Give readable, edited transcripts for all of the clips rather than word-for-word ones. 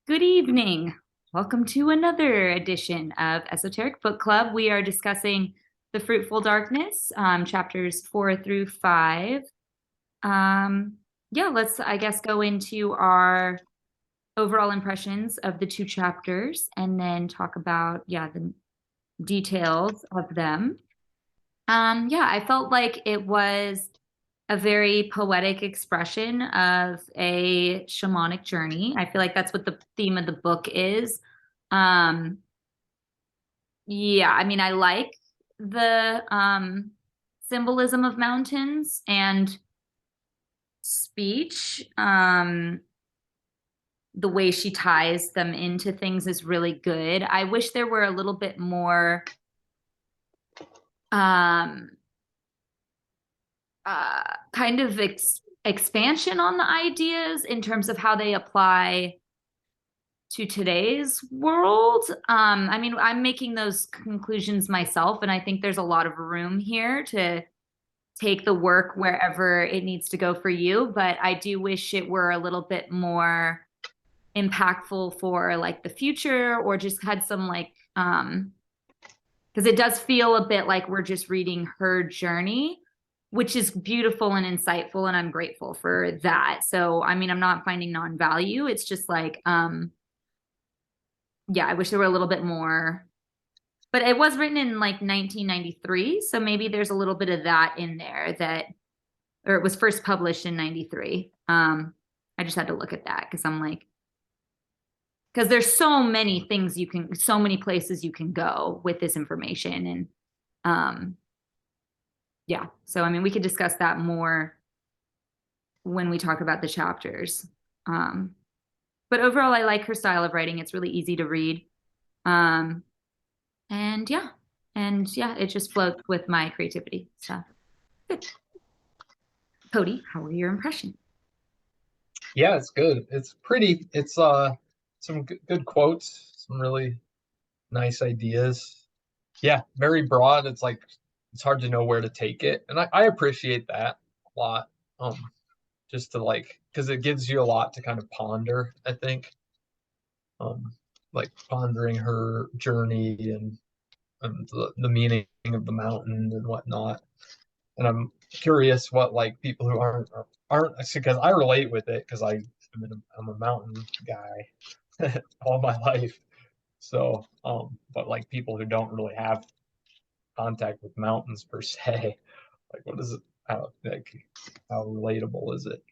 Good evening. Welcome to another edition of Esoteric Book Club. We are discussing The Fruitful Darkness, chapters 4 through 5. Let's, I guess, go into our overall impressions of the two chapters and then talk about, the details of them. I felt like it was a very poetic expression of a shamanic journey. I feel like that's what the theme of the book is. Um, I like the symbolism of mountains and speech. The way she ties them into things is really good. I wish there were a little bit more um kind of expansion on the ideas in terms of how they apply to today's world. I'm making those conclusions myself, and I think there's a lot of room here to take the work wherever it needs to go for you. But I do wish it were a little bit more impactful for like the future, or just had some because it does feel a bit like we're just reading her journey, which is beautiful and insightful, and I'm grateful for that. So, I'm not finding non-value. It's just like, I wish there were a little bit more. But it was written in like 1993, so maybe there's a little bit of that in there or it was first published in 93. I just had to look at that because I'm like, because there's so many things so many places you can go with this information. And so we could discuss that more when we talk about the chapters. But overall, I like her style of writing. It's really easy to read. Um, and yeah, it just floats with my creativity. So good. Cody, how were your impressions? Yeah, it's good. It's pretty. It's some good quotes, some really nice ideas. Yeah, very broad. It's like it's hard to know where to take it, and I appreciate that a lot. Just to like because it gives you a lot to kind of ponder. I think, um, like pondering her journey and the meaning of the mountain and whatnot. And I'm curious what like people who aren't because I relate with it because I'm a mountain guy all my life. So, but like people who don't really have contact with mountains per se, like what is it? How relatable is it?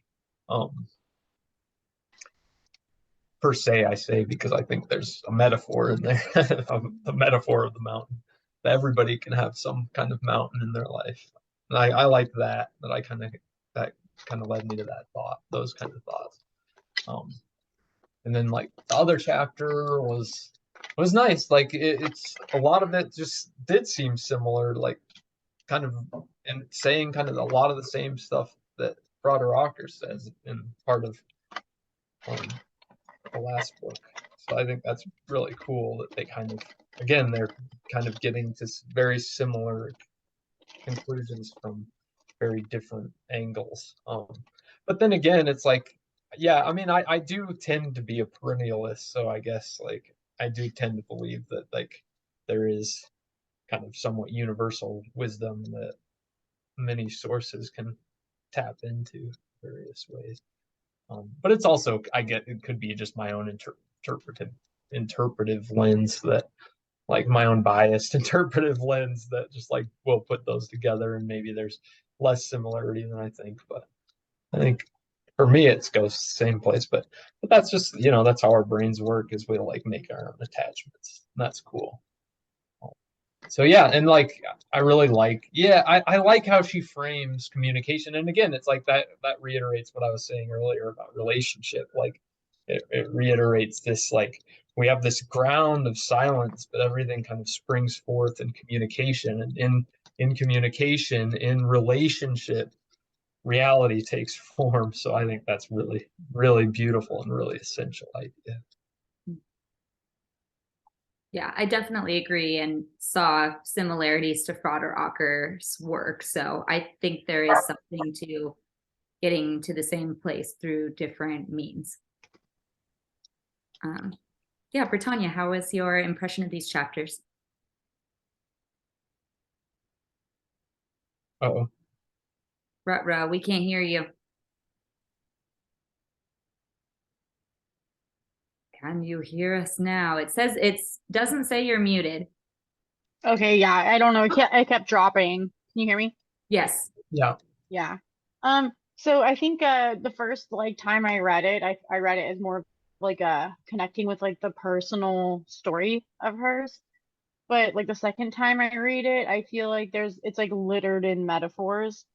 Um, per se, I say because I think there's a metaphor in there, a metaphor of the mountain that everybody can have some kind of mountain in their life. And I like that. That kind of led me to that thought, those kind of thoughts. Um, and then like the other chapter was nice. Like it's a lot of it just did seem similar, like kind of and saying kind of a lot of the same stuff that Broader Rocker says in part of um, the last book. So I think that's really cool that they kind of again they're kind of getting to very similar conclusions from very different angles. But then again, it's like, yeah, I do tend to be a perennialist, so I guess like I do tend to believe that like there is kind of somewhat universal wisdom that many sources can tap into various ways. But it's also, I get it could be just my own interpretive lens that like my own biased interpretive lens that just like will put those together and maybe there's less similarity than I think. But I think for me it goes the same place. But that's just that's how our brains work is we like make our own attachments. And that's cool. So yeah, and like I really like I like how she frames communication. And again, it's like that reiterates what I was saying earlier about relationship. Like it reiterates this like we have this ground of silence, but everything kind of springs forth in communication. And in communication, in relationship, reality takes form. So I think that's really, really beautiful and really essential idea. Yeah, I definitely agree and saw similarities to Acker's work. So I think there is something to getting to the same place through different means. Um, yeah, Britannia, how was your impression of these chapters? Uh-oh. Ruh-roh, we can't hear you. Can you hear us now? It says it's doesn't say you're muted. Okay, yeah, I don't know. It kept dropping. Can you hear me? Yes. Yeah. Yeah. So I think the first like time I read it, I read it as more of, like connecting with like the personal story of hers. But like the second time I read it, I feel like it's like littered in metaphors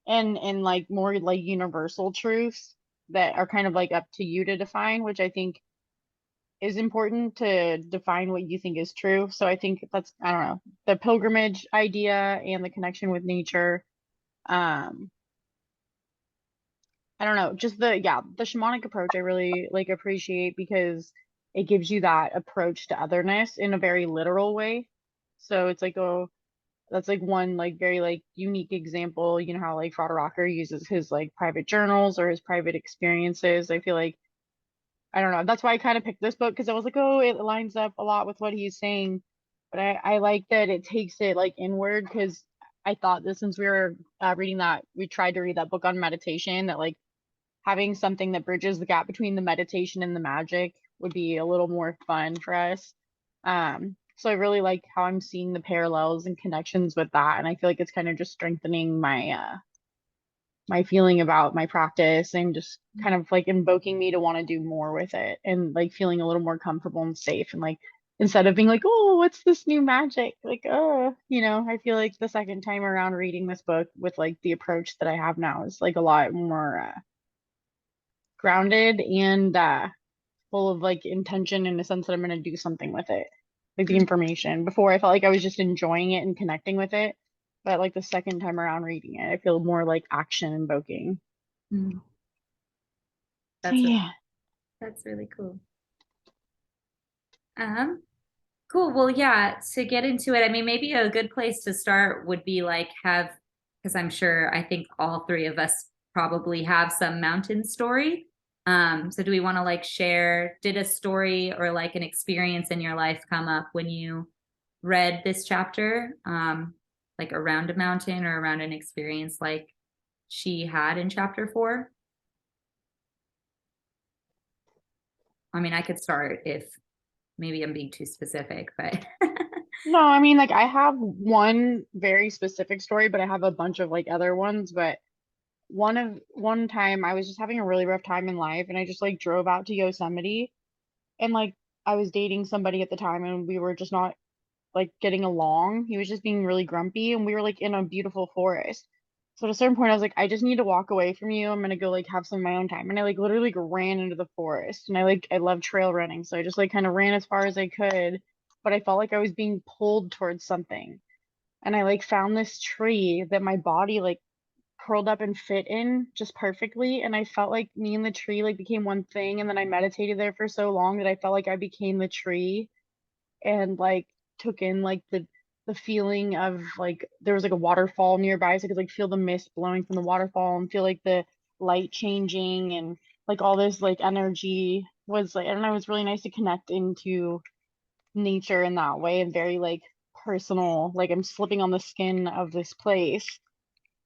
and like more like universal truths that are kind of like up to you to define, which I think is important to define what you think is true. So I think that's, I don't know, the pilgrimage idea and the connection with nature. Um, I don't know, just the shamanic approach I really like appreciate because it gives you that approach to otherness in a very literal way. So it's like, oh, that's like one like very like unique example. You know how like Frater Rocker uses his like private journals or his private experiences. I feel like I don't know. That's why I kind of picked this book because I was like, oh, it lines up a lot with what he's saying. But I like that it takes it like inward because I thought that since we were reading that, we tried to read that book on meditation, that like having something that bridges the gap between the meditation and the magic would be a little more fun for us. So I really like how I'm seeing the parallels and connections with that. And I feel like it's kind of just strengthening my feeling about my practice and just kind of like invoking me to want to do more with it and like feeling a little more comfortable and safe and like instead of being like, oh, what's this new magic, like, oh, I feel like the second time around reading this book with like the approach that I have now is like a lot more grounded and full of like intention in the sense that I'm going to do something with it, like the information. Before I felt like I was just enjoying it and connecting with it, but like the second time around reading it, I feel more like action invoking. Mm, So That's yeah. that's really cool. Um, cool. Well, yeah, to get into it, I mean, maybe a good place to start would be like have, because I'm sure I think all three of us probably have some mountain story. So do we want to like share, did a story or like an experience in your life come up when you read this chapter? Like around a mountain or around an experience like she had in chapter 4? I mean, I could start if maybe I'm being too specific, but No, I mean like I have one very specific story, but I have a bunch of like other ones. But one time I was just having a really rough time in life and I just like drove out to Yosemite and like I was dating somebody at the time and we were just not like getting along. He was just being really grumpy and we were like in a beautiful forest. So at a certain point I was like, I just need to walk away from you. I'm gonna go like have some of my own time. And I like literally like, ran into the forest. And I love trail running. So I just like kind of ran as far as I could, but I felt like I was being pulled towards something. And I like found this tree that my body like curled up and fit in just perfectly. And I felt like me and the tree like became one thing. And then I meditated there for so long that I felt like I became the tree and like took in like the feeling of like there was like a waterfall nearby, so I could like feel the mist blowing from the waterfall and feel like the light changing and like all this like energy was like I don't know, it was really nice to connect into nature in that way and very like personal, like I'm slipping on the skin of this place.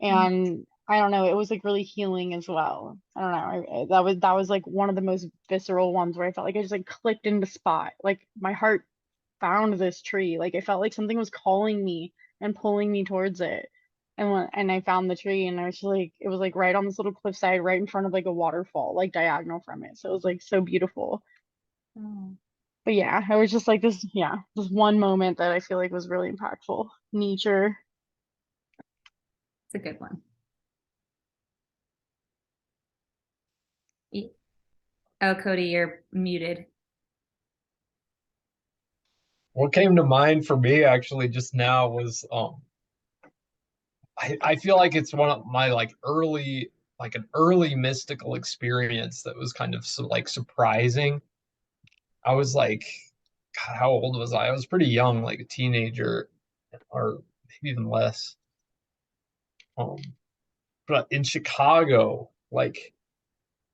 And I don't know, it was like really healing as well. I don't know, that was like one of the most visceral ones where I felt like I just like clicked into spot, like my heart found this tree. Like I felt like something was calling me and pulling me towards it. And I found the tree and I was just like it was like right on this little cliffside right in front of like a waterfall, like diagonal from it. So it was like so beautiful. Oh, But yeah, I was just like this, yeah, this one moment that I feel like was really impactful. Nature. it's a good one. Oh, Cody, you're muted. What came to mind for me actually just now was I feel like it's one of my like an early mystical experience that was kind of like surprising. I was like, God, how old was I? I was pretty young, like a teenager or maybe even less. Um, but in Chicago, like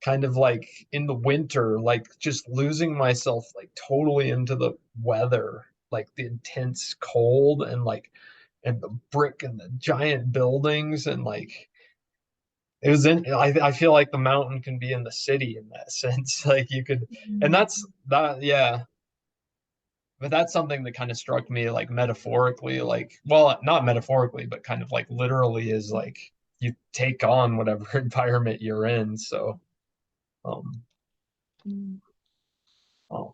kind of like in the winter, like just losing myself like totally into the weather, like the intense cold and the brick and the giant buildings and like it was in I feel like the mountain can be in the city in that sense. Like you could and that's that yeah. But that's something that kind of struck me like metaphorically, like well, not metaphorically, but kind of like literally is like you take on whatever environment you're in. So um um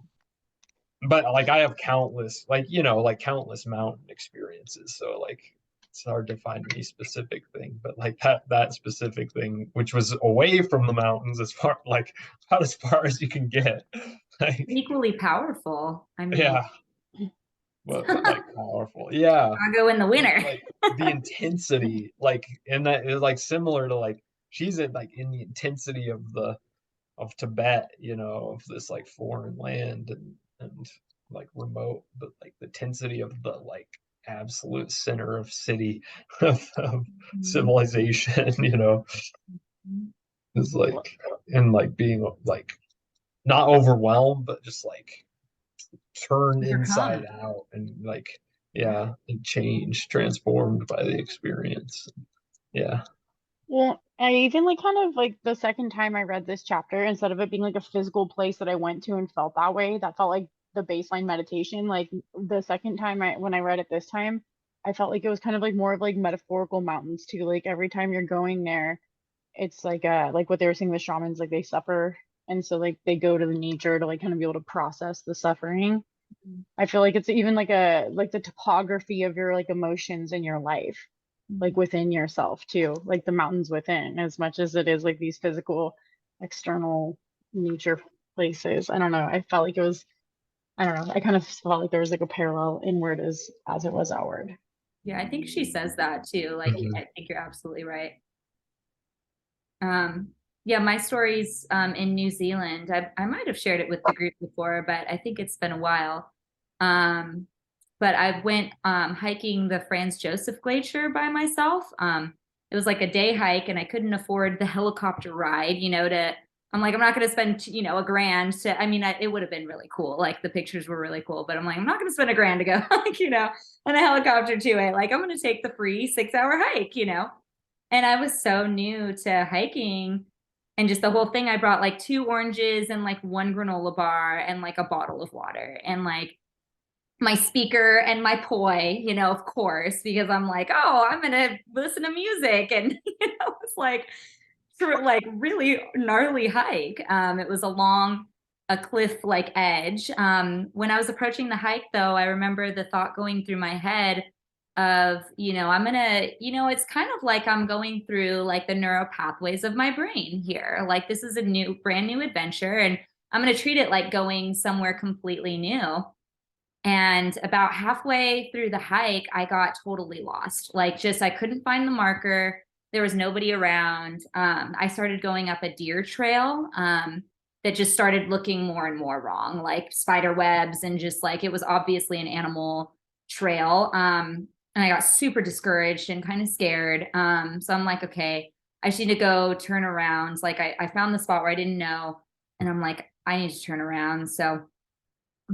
but like I have countless like like countless mountain experiences, so like it's hard to find any specific thing, but like that specific thing which was away from the mountains as far like about as far as you can get like Equally powerful. I mean, yeah, but like powerful, yeah. Chicago in the And winter. like the intensity like and that is like similar to like she's in the intensity of Tibet, of this like foreign land and like remote, but like the tensity of the like absolute center of city of civilization, is like and like being like not overwhelmed, but just like turned inside Overcome. out and like Yeah. yeah, and changed, transformed by the experience. Yeah. Well, I even like kind of like the second time I read this chapter, instead of it being like a physical place that I went to and felt that way, that felt like the baseline meditation. Like the second time when I read it this time, I felt like it was kind of like more of like metaphorical mountains too. Like every time you're going there, it's like what they were saying with shamans, like they suffer. And so like they go to the nature to like kind of be able to process the suffering. I feel like it's even like the topography of your like emotions in your life, like within yourself too, like the mountains within, as much as it is like these physical external nature places. I don't know. I felt like it was, I don't know. I kind of felt like there was like a parallel inward as it was outward. Yeah, I think she says that too. Like, Mhm. I think you're absolutely right. Yeah, my stories in New Zealand. I might have shared it with the group before, but I think it's been a while. Um, but I went hiking the Franz Josef Glacier by myself. It was like a day hike, and I couldn't afford the helicopter ride. I'm like, I'm not going to spend a grand to. I mean, it would have been really cool. Like the pictures were really cool, but I'm like, I'm not going to spend a grand to go like on a helicopter to it. Like I'm going to take the free 6 hour hike. And I was so new to hiking and just the whole thing. I brought like 2 oranges and like one granola bar and like a bottle of water and like my speaker and my poi, of course, because I'm like, oh, I'm gonna listen to music. And it's like through like really gnarly hike. It was along a cliff like edge. When I was approaching the hike though, I remember the thought going through my head of, I'm gonna, it's kind of like I'm going through like the neural pathways of my brain here. Like this is a brand new adventure, and I'm gonna treat it like going somewhere completely new. And about halfway through the hike, I got totally lost. Like, just I couldn't find the marker. There was nobody around. I started going up a deer trail that just started looking more and more wrong, like spider webs, and just like it was obviously an animal trail. And I got super discouraged and kind of scared. So I'm like, okay, I just need to go turn around. Like, I found the spot where I didn't know, and I'm like, I need to turn around. So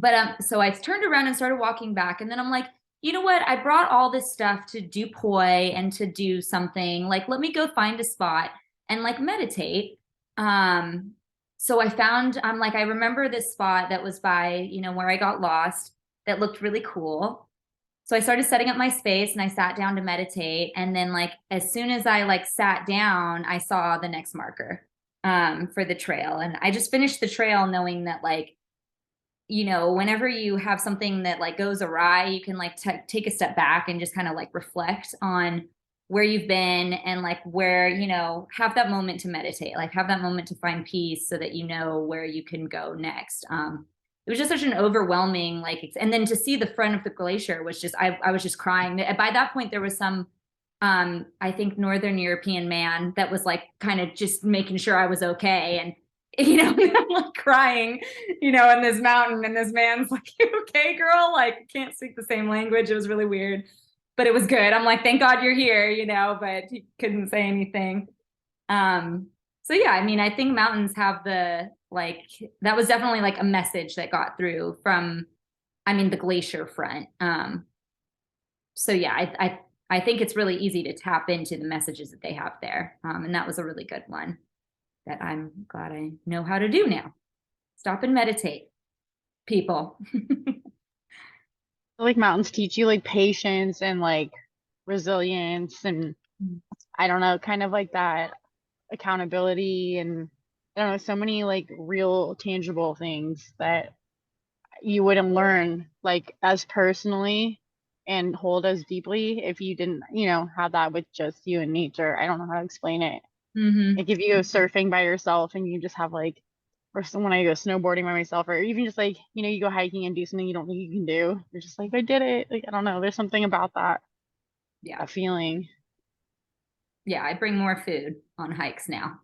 I turned around and started walking back, and then I'm like, you know what? I brought all this stuff to do poi and to do something. Like, let me go find a spot and like meditate. Um, so I'm like, I remember this spot that was by, where I got lost that looked really cool. So I started setting up my space and I sat down to meditate. And then like as soon as I like sat down, I saw the next marker for the trail. And I just finished the trail knowing that like whenever you have something that like goes awry, you can like take a step back and just kind of like reflect on where you've been and like where, have that moment to meditate, like have that moment to find peace so that you know where you can go next. It was just such an overwhelming, like, and then to see the front of the glacier was just, I was just crying. By that point, there was some, I think Northern European man that was like kind of just making sure I was okay. And I'm like crying, in this mountain, and this man's like, you okay, girl? Like, can't speak the same language. It was really weird, but it was good. I'm like, thank God you're here, but he couldn't say anything. So So yeah, I mean, I think mountains have the, like, that was definitely like a message that got through from, I mean, the glacier front. So yeah, I think it's really easy to tap into the messages that they have there. And that was a really good one that I'm glad I know how to do now. Stop and meditate, people. Like mountains teach you like patience and like resilience and I don't know, kind of like that accountability and I don't know, so many like real tangible things that you wouldn't learn like as personally and hold as deeply if you didn't, have that with just you and nature. I don't know how to explain it. Mm-hmm. Like if you go surfing by yourself and you just have like, or when I go snowboarding by myself, or even just like, you go hiking and do something you don't think you can do. You're just like, I did it. Like, I don't know. There's something about Yeah. that feeling. Yeah, I bring more food on hikes now.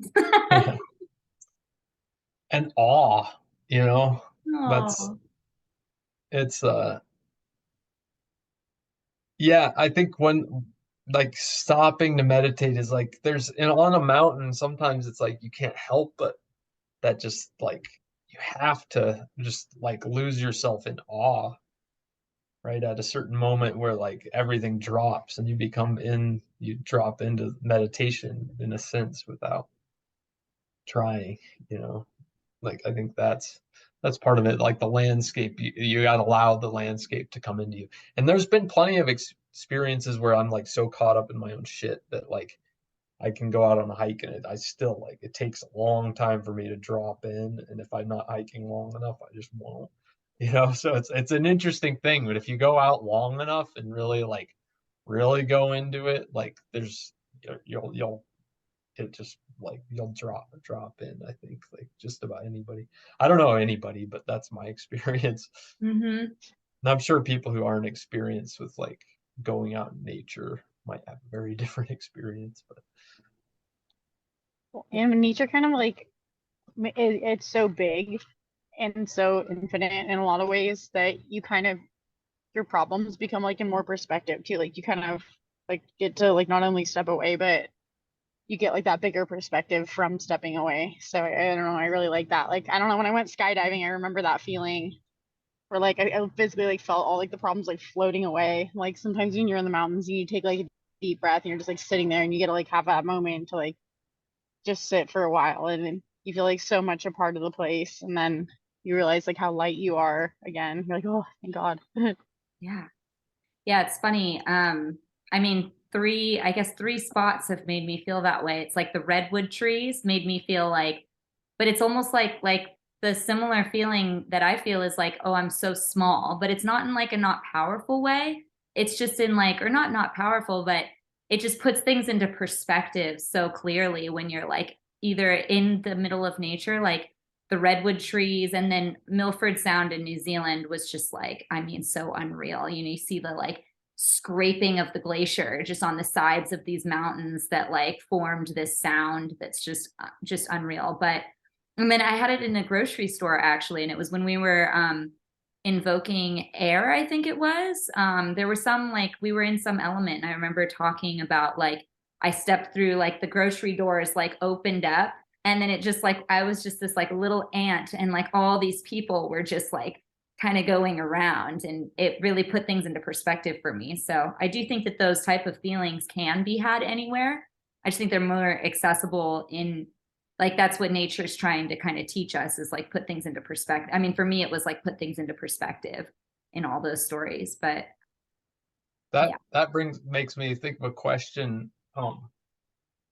And awe, that's Oh. it's yeah, I think when like stopping to meditate is like there's on a mountain, sometimes it's like you can't help but that just like you have to just like lose yourself in awe, right? At a certain moment where like everything drops and you drop into meditation in a sense without trying, you know. Like I think that's part of it. Like the landscape, you got to allow the landscape to come into you. And there's been plenty of experiences where I'm like so caught up in my own shit that like I can go out on a hike and I still like it takes a long time for me to drop in. And if I'm not hiking long enough, I just won't. So it's an interesting thing. But if you go out long enough and really go into it, like there's you'll it just like you'll drop in. I think like just about anybody. I don't know anybody, but that's my experience. Mm-hmm. And I'm sure people who aren't experienced with like going out in nature might have a very different experience. But And nature kind of like, it's so big and so infinite in a lot of ways that you kind of, your problems become like in more perspective too. Like you kind of like get to like not only step away, but you get like that bigger perspective from stepping away. So I don't know, I really like that. Like I don't know, when I went skydiving, I remember that feeling where like I physically like felt all like the problems like floating away. Like sometimes when you're in the mountains, you take like a deep breath and you're just like sitting there and you get to like have that moment to like just sit for a while and then you feel like so much a part of the place and then you realize like how light you are again. You're like, oh, thank God. Yeah. Yeah, it's funny. I mean, I guess three spots have made me feel that way. It's like the redwood trees made me feel like, but it's almost like the similar feeling that I feel is like, oh, I'm so small, but it's not in like a not powerful way. It's just in like, or not powerful, but it just puts things into perspective so clearly when you're like either in the middle of nature, like the redwood trees, and then Milford Sound in New Zealand was just like, I mean, so unreal. You see the like scraping of the glacier just on the sides of these mountains that like formed this sound that's just unreal. But and then I had it in a grocery store actually, and it was when we were invoking air, I think it was. There was some like we were in some element, and I remember talking about like I stepped through like the grocery doors like opened up, and then it just like I was just this like little ant, and like all these people were just like kind of going around, and it really put things into perspective for me. So I do think that those type of feelings can be had anywhere. I just think they're more accessible in like that's what nature's trying to kind of teach us is like put things into perspective. I mean, for me, it was like put things into perspective in all those stories. But yeah, that makes me think of a question.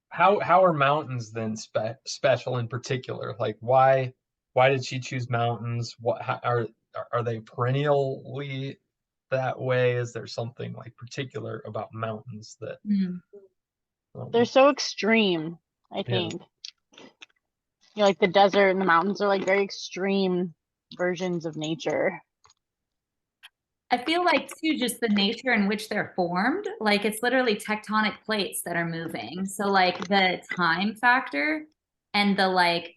How are mountains then special in particular? Like why did she choose mountains? Are they perennially that way? Is there something like particular about mountains that Mhm. They're so extreme, I yeah, think. Like the desert and the mountains are like very extreme versions of nature. I feel like too, just the nature in which they're formed, like it's literally tectonic plates that are moving. So like the time factor and the like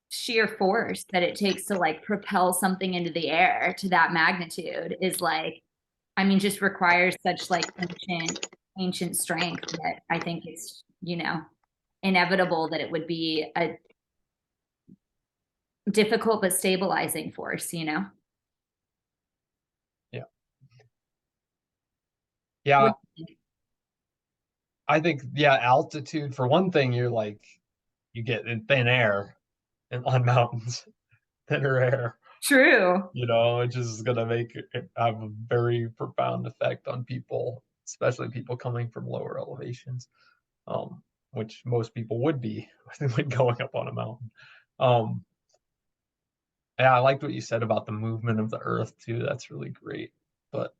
sheer force that it takes to like propel something into the air to that magnitude is like, I mean, just requires such like ancient strength that I think it's, inevitable that it would be a difficult but stabilizing force, you know? Yeah. Yeah. What- I think, yeah, altitude, for one thing, you're like, you get in thin air and on mountains, thinner air, True. which is going to make it have a very profound effect on people, especially people coming from lower elevations, which most people would be when going up on a mountain. Um, yeah, I liked what you said about the movement of the earth too. That's really great. But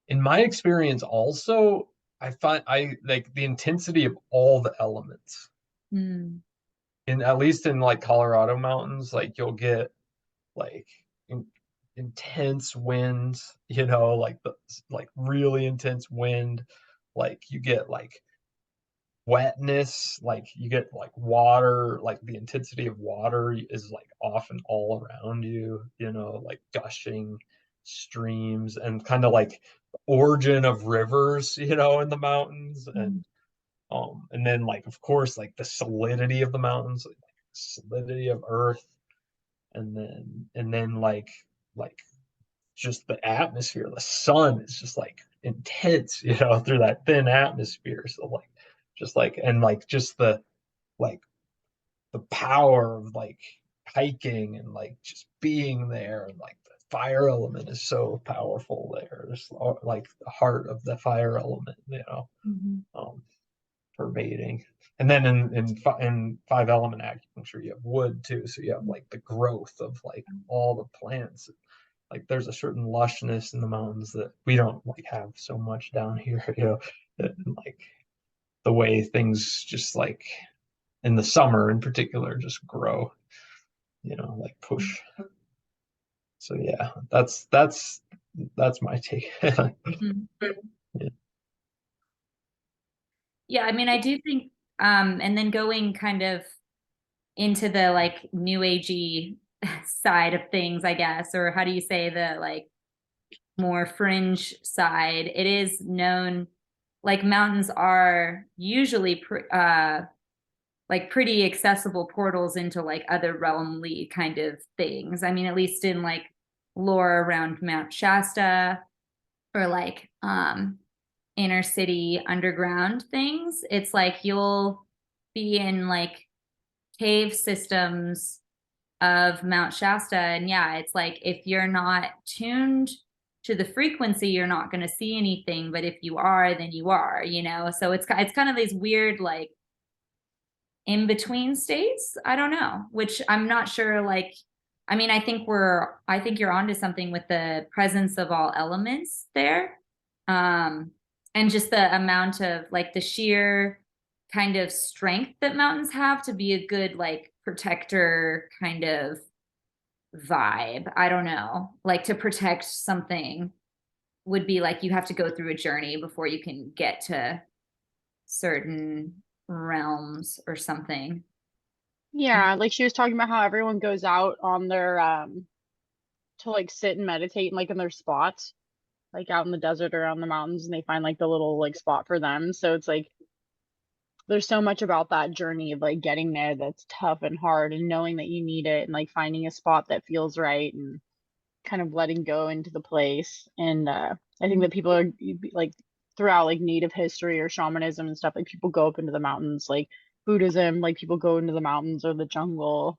in my experience also, I find I like the intensity of all the elements. Mm. In at least in like Colorado mountains, like you'll get like intense winds, like like really intense wind. Like you get like wetness, like you get like water, like the intensity of water is like often all around you, like gushing streams and kind of like origin of rivers, in the mountains. And then like of course like the solidity of the mountains, like solidity of earth, and then like just the atmosphere, the sun is just like intense, through that thin atmosphere. So like just like and like just like the power of like hiking and like just being there, and like the fire element is so powerful there. Just like the heart of the fire element, Mhm. um, pervading. And then in five element acupuncture, you have wood too. So you have like the growth of like all the plants. Like there's a certain lushness in the mountains that we don't like have so much down here, like the way things just like in the summer in particular just grow, like push. So yeah, that's my take. Mhm. Yeah. Yeah, I mean, I do think, and then going kind of into the like new agey side of things, I guess, or how do you say, the like more fringe side, it is known like mountains are usually like pretty accessible portals into like other realmly kind of things. I mean, at least in like lore around Mount Shasta, or like inner city underground things, it's like you'll be in like cave systems of Mount Shasta. And yeah, it's like if you're not tuned to the frequency, you're not going to see anything. But if you are, then you are, So it's kind of these weird like in between states. I don't know, which I'm not sure. Like, I mean, I think you're onto something with the presence of all elements there. Um, and just the amount of like the sheer kind of strength that mountains have to be a good like protector kind of vibe. I don't know. Like to protect something would be like you have to go through a journey before you can get to certain realms or something. Yeah, like she was talking about how everyone goes out on their to like sit and meditate like in their spots, like out in the desert or on the mountains, and they find like the little like spot for them. So it's like there's so much about that journey of like getting there that's tough and hard, and knowing that you need it, and like finding a spot that feels right, and kind of letting go into the place. And I think that people are like throughout like native history or shamanism and stuff, like people go up into the mountains, like Buddhism, like people go into the mountains or the jungle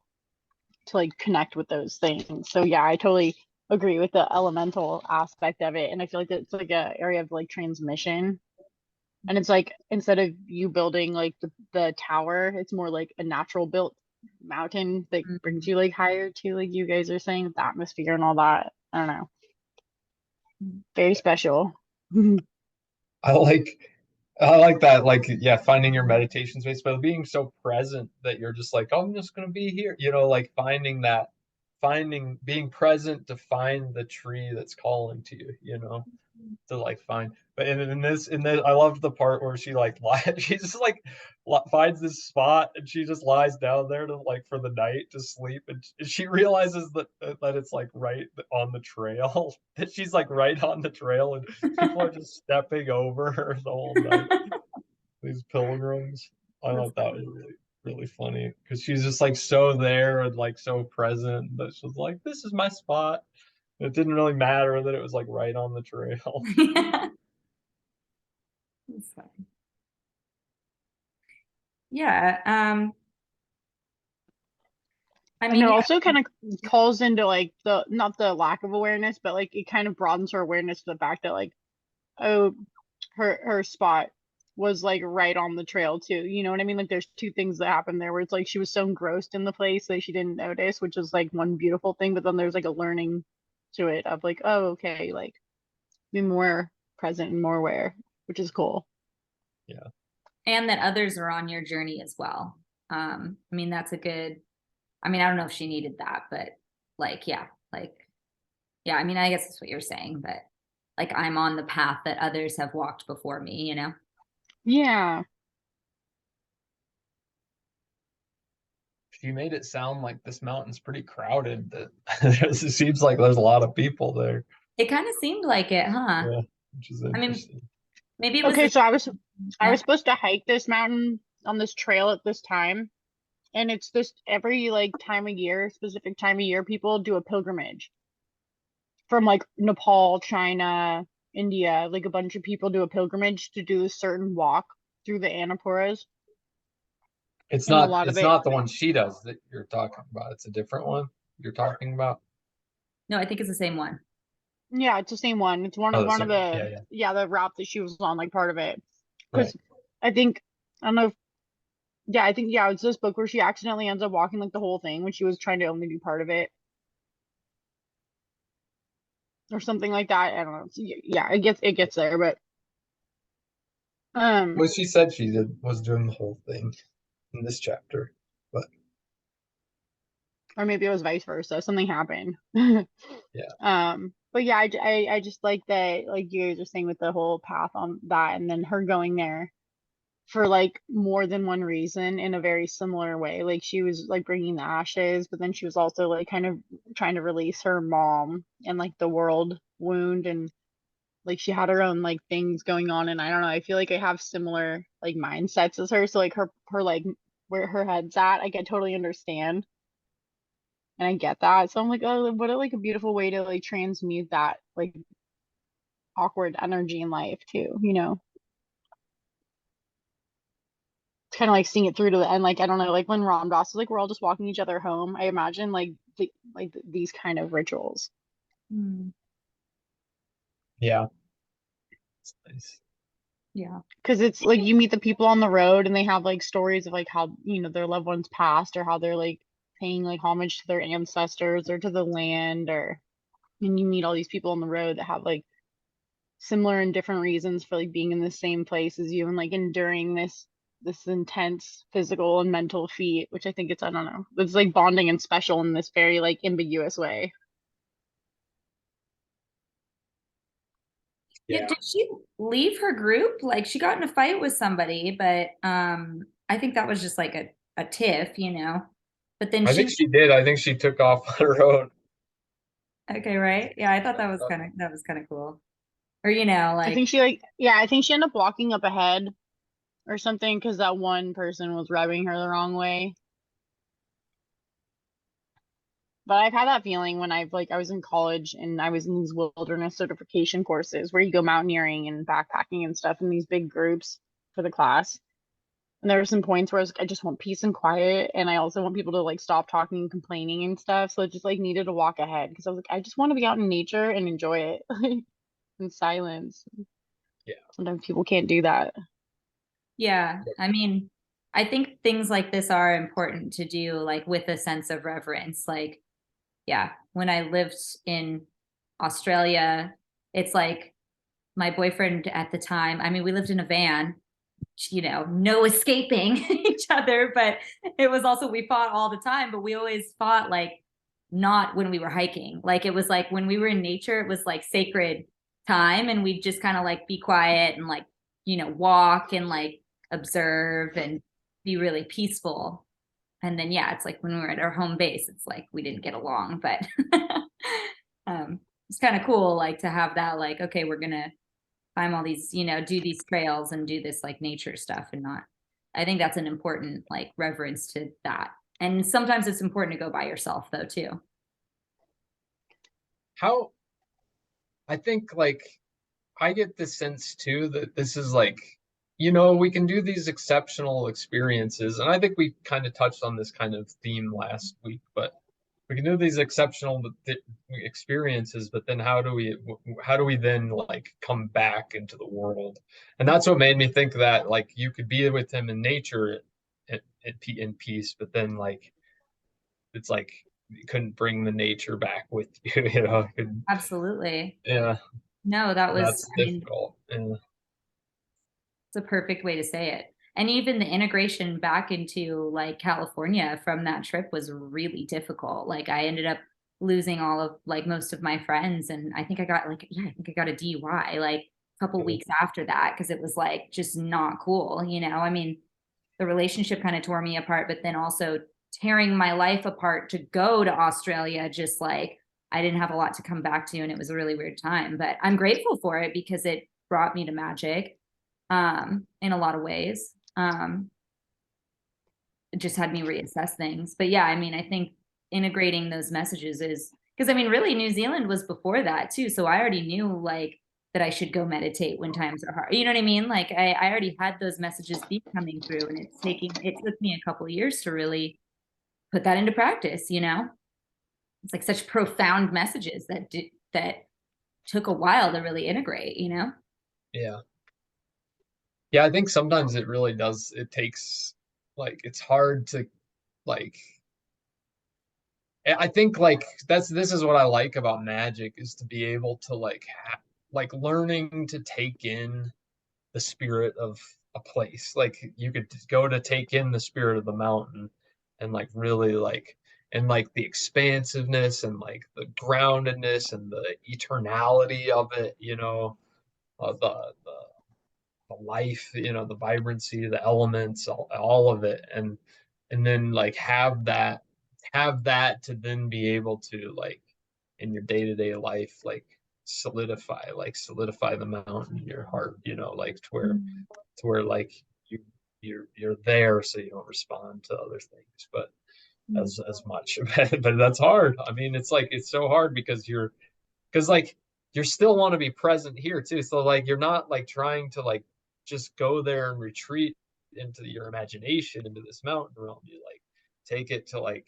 to like connect with those things. So yeah, I totally agree with the elemental aspect of it. And I feel like it's like a area of like transmission. And it's like instead of you building like the tower, it's more like a natural built mountain that brings you like higher to, like you guys are saying, the atmosphere and all that. I don't know. Very special. I like I like that, like, yeah, finding your meditation space, but being so present that you're just like, oh, I'm just gonna be here, like being present to find the tree that's calling to you, to like find. But in this, I loved the part where she like she just like finds this spot and she just lies down there to like for the night to sleep, and she realizes that it's like right on the trail, that she's like right on the trail, and people are just stepping over her the whole night. These pilgrims. I thought that was really really funny because she's just like so there and like so present that she's like, this is my spot. It didn't really matter that it was like right on the trail. Yeah. That's funny. Yeah. I And mean, it yeah. also kind of calls into like the not the lack of awareness, but like it kind of broadens her awareness to the fact that like, oh, her spot was like right on the trail too. You know what I mean? Like there's two things that happened there where it's like she was so engrossed in the place that she didn't notice, which is like one beautiful thing, but then there's like a learning to it of like, oh, okay, like be more present and more aware, which is cool. Yeah. And that others are on your journey as well. I mean, that's a good, I mean, I don't know if she needed that, but like, yeah, I mean, I guess that's what you're saying, but like I'm on the path that others have walked before me, you know? Yeah. She made it sound like this mountain's pretty crowded. That it seems like there's a lot of people there. It kind of seemed like it, huh? Yeah, which is I mean, interesting. maybe it was Okay, the, so I was yeah. supposed to hike this mountain on this trail at this time, and it's this every like time of year, specific time of year, people do a pilgrimage from like Nepal, China, India, like a bunch of people do a pilgrimage to do a certain walk through the Annapuras, It's and a not lot of it's it, not the one she does that you're talking about. It's a different one you're talking about. No, I think it's the same one. yeah, it's the same one. It's Oh, the one of same one. the Yeah, yeah. yeah, the route that she was on, like part of it. Right. Because I think I don't know if yeah, I think yeah, it's this book where she accidentally ends up walking like the whole thing when she was trying to only do part of it or something like that. I don't know. Yeah, it gets there, but Well, she said she was doing the whole thing in this chapter, but or maybe it was vice versa. Something happened. yeah, But yeah, I just like that, like you guys are saying with the whole path on that, and then her going there for like more than one reason in a very similar way. Like she was like bringing the ashes, but then she was also like kind of trying to release her mom and like the world wound, and like she had her own like things going on, and I don't know, I feel like I have similar like mindsets as her. So like her like where her head's at, I can totally understand. And I get that. So I'm like, oh, what a like a beautiful way to like transmute that like awkward energy in life too, you know? It's kind of like seeing it through to the end. Like, I don't know, like when Ram Dass is like, we're all just walking each other home. I imagine like these kind of rituals. Hmm. yeah, it's nice. Yeah. Because it's like you meet the people on the road and they have like stories of like how, you know, their loved ones passed or how they're like paying like homage to their ancestors or to the land or and you meet all these people on the road that have like similar and different reasons for like being in the same place as you and like enduring this intense physical and mental feat, which I think it's I don't know. It's like bonding and special in this very like ambiguous way. Yeah, Yeah, did she leave her group? Like she got in a fight with somebody, but I think that was just like a tiff, you know. But then I think she she did. I think she took off on her own. okay, right? Yeah, I thought that was kind of cool. Or you know, I like think she like yeah, I think she ended up walking up ahead or something because that one person was rubbing her the wrong way. But I've had that feeling when I've like I was in college and I was in these wilderness certification courses where you go mountaineering and backpacking and stuff in these big groups for the class. And there were some points where I was like, I just want peace and quiet, and I also want people to like stop talking and complaining and stuff. So I just like needed to walk ahead because I was like, I just want to be out in nature and enjoy it, like in silence. Yeah, Sometimes people can't do that. yeah, I mean, I think things like this are important to do like with a sense of reverence. Like, yeah, when I lived in Australia, it's like my boyfriend at the time, I mean, we lived in a van, you know, no escaping each other, but it was also, we fought all the time, but we always fought like not when we were hiking. Like it was like when we were in nature, it was like sacred time and we'd just kind of like be quiet and like, you know, walk and like observe and be really peaceful. And then, yeah, it's like when we were at our home base, it's like we didn't get along, but it's kind of cool, like to have that, like, okay, we're going to climb all these, you know, do these trails and do this like nature stuff and not. I think that's an important like reverence to that. And sometimes it's important to go by yourself though too. How I think like I get the sense too that this is like, we can do these exceptional experiences, and I think we kind of touched on this kind of theme last week, but we can do these exceptional experiences, but then how do we then like come back into the world? And that's what made me think that like you could be with him in nature in peace, but then like it's like you couldn't bring the nature back with you, Absolutely. Yeah, No, that was, that's I mean, difficult. Yeah. it's a perfect way to say it. And even the integration back into like California from that trip was really difficult. Like I ended up losing all of like most of my friends, and I think I got like, yeah, I think I got a DUI like a couple weeks after that because it was like just not cool, you know? I mean, the relationship kind of tore me apart, but then also tearing my life apart to go to Australia, just like I didn't have a lot to come back to, and it was a really weird time. But I'm grateful for it because it brought me to magic in a lot of ways. It just had me reassess things. But yeah, I mean, I think integrating those messages is because I mean, really, New Zealand was before that too. So I already knew like that I should go meditate when times are hard. You know what I mean? Like I already had those messages be coming through, and it took me a couple of years to really put that into practice, you know? It's like such profound messages that took a while to really integrate, you know? Yeah. Yeah, I think sometimes it really does. It takes like it's hard to like I think like this is what I like about magic is to be able to like learning to take in the spirit of a place. Like you could go to take in the spirit of the mountain and like really like and like the expansiveness and like the groundedness and the eternality of it, the life, the vibrancy, the elements, all of it, and then like have that to then be able to like in your day-to-day life solidify the mountain in your heart, like to where like you're there so you don't respond to other things, but as much. But that's hard. I mean, it's so hard because like you still want to be present here too. So like you're not like trying to like just go there and retreat into your imagination into this mountain realm. You like take it to like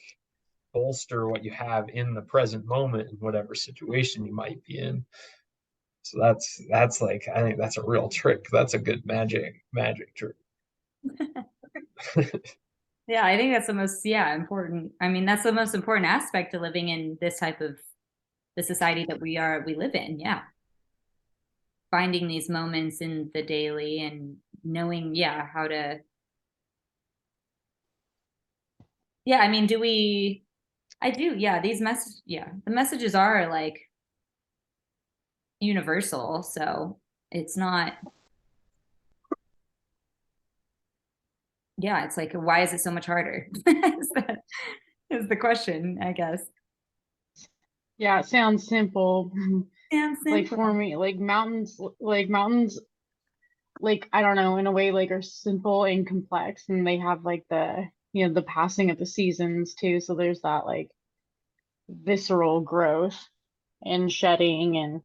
bolster what you have in the present moment in whatever situation you might be in. So that's like I think that's a real trick. That's a good magic trick. Yeah, I think that's the most, yeah, important. I mean, that's the most important aspect to living in this type of the society that we live in. Yeah. Finding these moments in the daily and knowing, yeah, how to, yeah, I mean, I do, yeah, the messages are like universal. So it's not, yeah, it's like, why is it so much harder? Is the question, I guess. Yeah, it sounds simple. Yeah, Like simple. for me, like mountains, like I don't know, in a way, like are simple and complex, and they have like the passing of the seasons too. So there's that like visceral growth and shedding and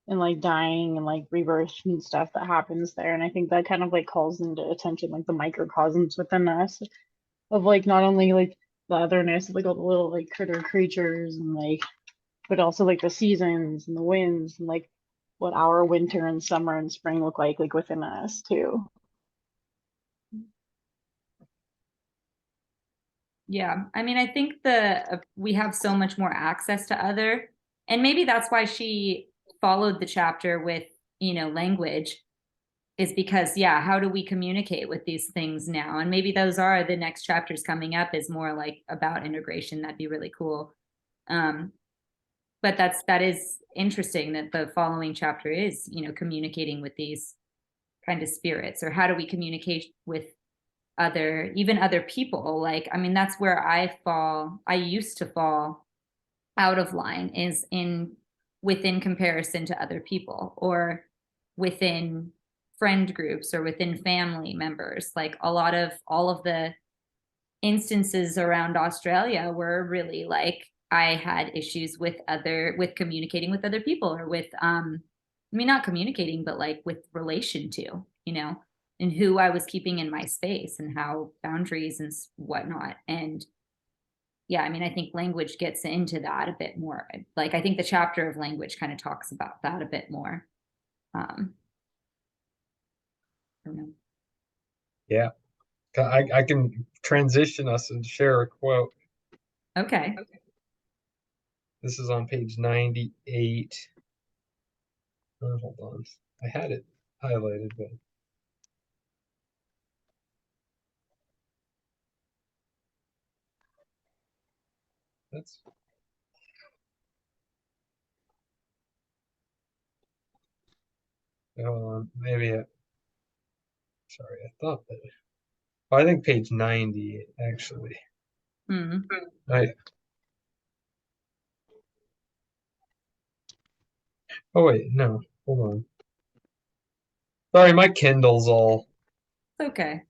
like dying and like rebirth and stuff that happens there. And I think that kind of like calls into attention like the microcosms within us of like not only like the otherness, like all the little like critter creatures and like, but also like the seasons and the winds and like what our winter and summer and spring look like within us too. Yeah. I mean, I think we have so much more access to other, and maybe that's why she followed the chapter with, language is because, yeah, how do we communicate with these things now? And maybe those are the next chapters coming up is more like about integration. That'd be really cool. But that is interesting that the following chapter is, communicating with these kind of spirits, or how do we communicate with even other people? Like, I mean, that's where I used to fall out of line within comparison to other people, or within friend groups or within family members. Like all of the instances around Australia were really like I had issues with communicating with other people, or with I mean, not communicating, but like with relation to, and who I was keeping in my space and how boundaries and whatnot. And yeah, I mean, I think language gets into that a bit more. Like, I think the chapter of language kind of talks about that a bit more. I don't know. Yeah. I can transition us and share a quote. Okay. This is on page 98. Oh, hold on. I had it highlighted, but that's hold on. Sorry, I thought that. Oh, I think page 90 actually. Hmm. I Oh wait, no. Hold on. Sorry, my Kindle's all. It's okay.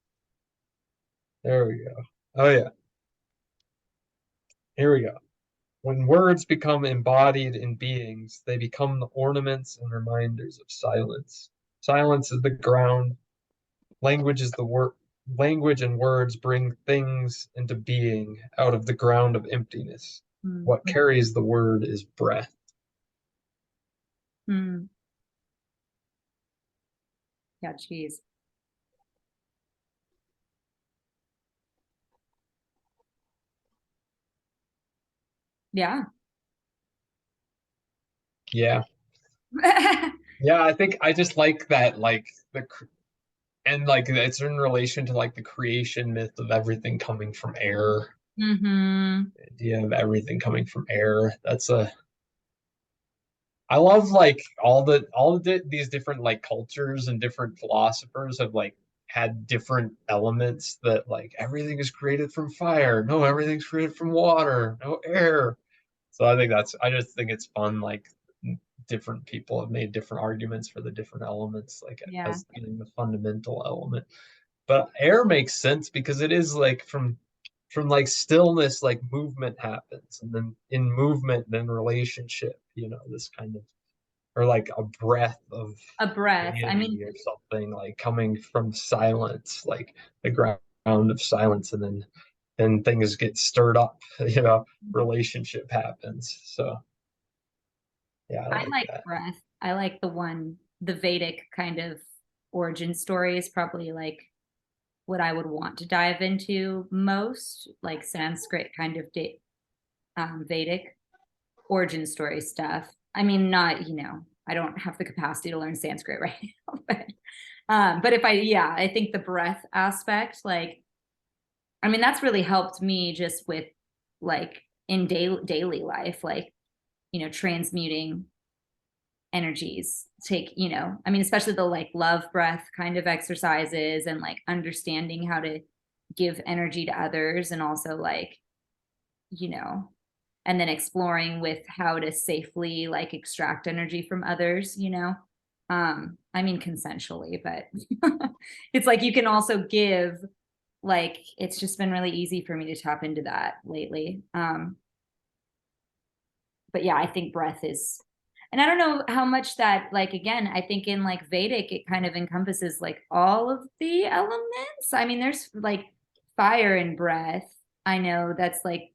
There we go. Oh yeah. Here we go. When words become embodied in beings, they become the ornaments and reminders of silence. Silence is the ground. Language is the word. Language and words bring things into being out of the ground of emptiness. Mm. What carries the word is breath. Mm. Yeah, geez. Yeah. Yeah. Yeah, I think I just like that, like and like it's in relation to like the creation myth of everything coming from air. Hmm. The idea of everything coming from air. I love like these different like cultures and different philosophers have like had different elements that like everything is created from fire. No, everything's created from water. No air. So I just think it's fun. Like different people have made different arguments for the different elements, like Yeah. as being the fundamental element. But air makes sense because it is like from like stillness, like movement happens, and then in movement, then relationship. This kind of or like a breath of A breath. I mean, deity or something like coming from silence, like the ground of silence, and then things get stirred up. Relationship happens. So yeah, I I like like that. breath. I like the Vedic kind of origin story is probably like what I would want to dive into most, like Sanskrit kind of Vedic origin story stuff. I mean, not, I don't have the capacity to learn Sanskrit right now, but if I think the breath aspect, like, I mean, that's really helped me just with like in daily life, like, transmuting energies I mean, especially the like love breath kind of exercises, and like understanding how to give energy to others, and also like, you know and then exploring with how to safely like extract energy from others, I mean, consensually, but it's like you can also give, like, it's just been really easy for me to tap into that lately. But yeah, I think breath is, and I don't know how much that, like, again, I think in like Vedic it kind of encompasses like all of the elements. I mean, there's like fire and breath. I know that's like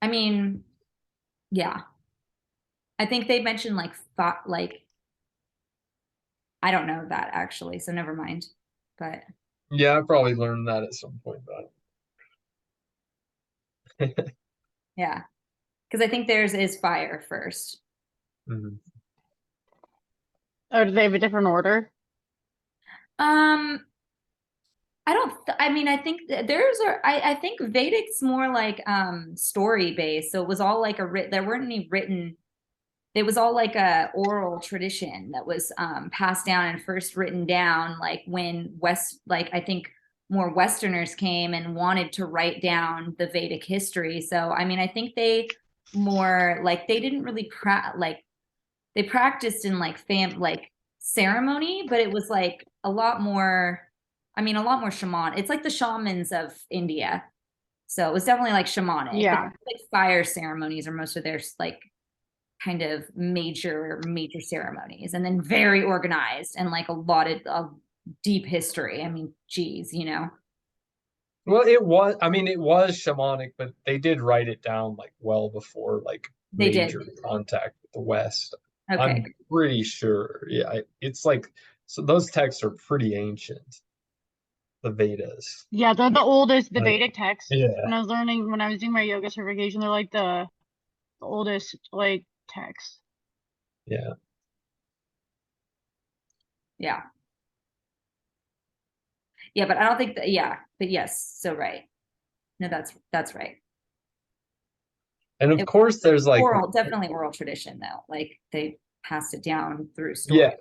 I mean, yeah, I think they mentioned like like, I don't know that actually, so never mind. But Yeah, I probably learned that at some point, but yeah, because I think theirs is fire first. Mhm. Oh, do they have a different order? um I don't I mean, I think theirs are, I think Vedic's more like story based, so it was all like there weren't any written, it was all like a oral tradition that was passed down and first written down like when like I think more Westerners came and wanted to write down the Vedic history. So I mean, I think they more like, they didn't really like they practiced in like like ceremony, but it was like a lot more, I mean, a lot more shaman. It's like the shamans of India. So it was definitely like shamanic, but Yeah. like fire ceremonies are most of their like kind of major ceremonies, and then very organized and like a lot of deep history. I mean, geez, you know. Well, it was, I mean, it was shamanic, but they did write it down like well before like They did. major contact with the West. I'm Okay. pretty sure. Yeah, it's like, so those texts are pretty ancient, the Vedas. Yeah, they're the oldest, the Like, Vedic texts. yeah, When I was doing my yoga certification, they're like the oldest like texts. yeah. Yeah. Yeah, but I don't think that, yeah, but yes, so right. No, that's right. And of It course, there's like, oral, definitely oral tradition though. Like they passed it down through story. yeah.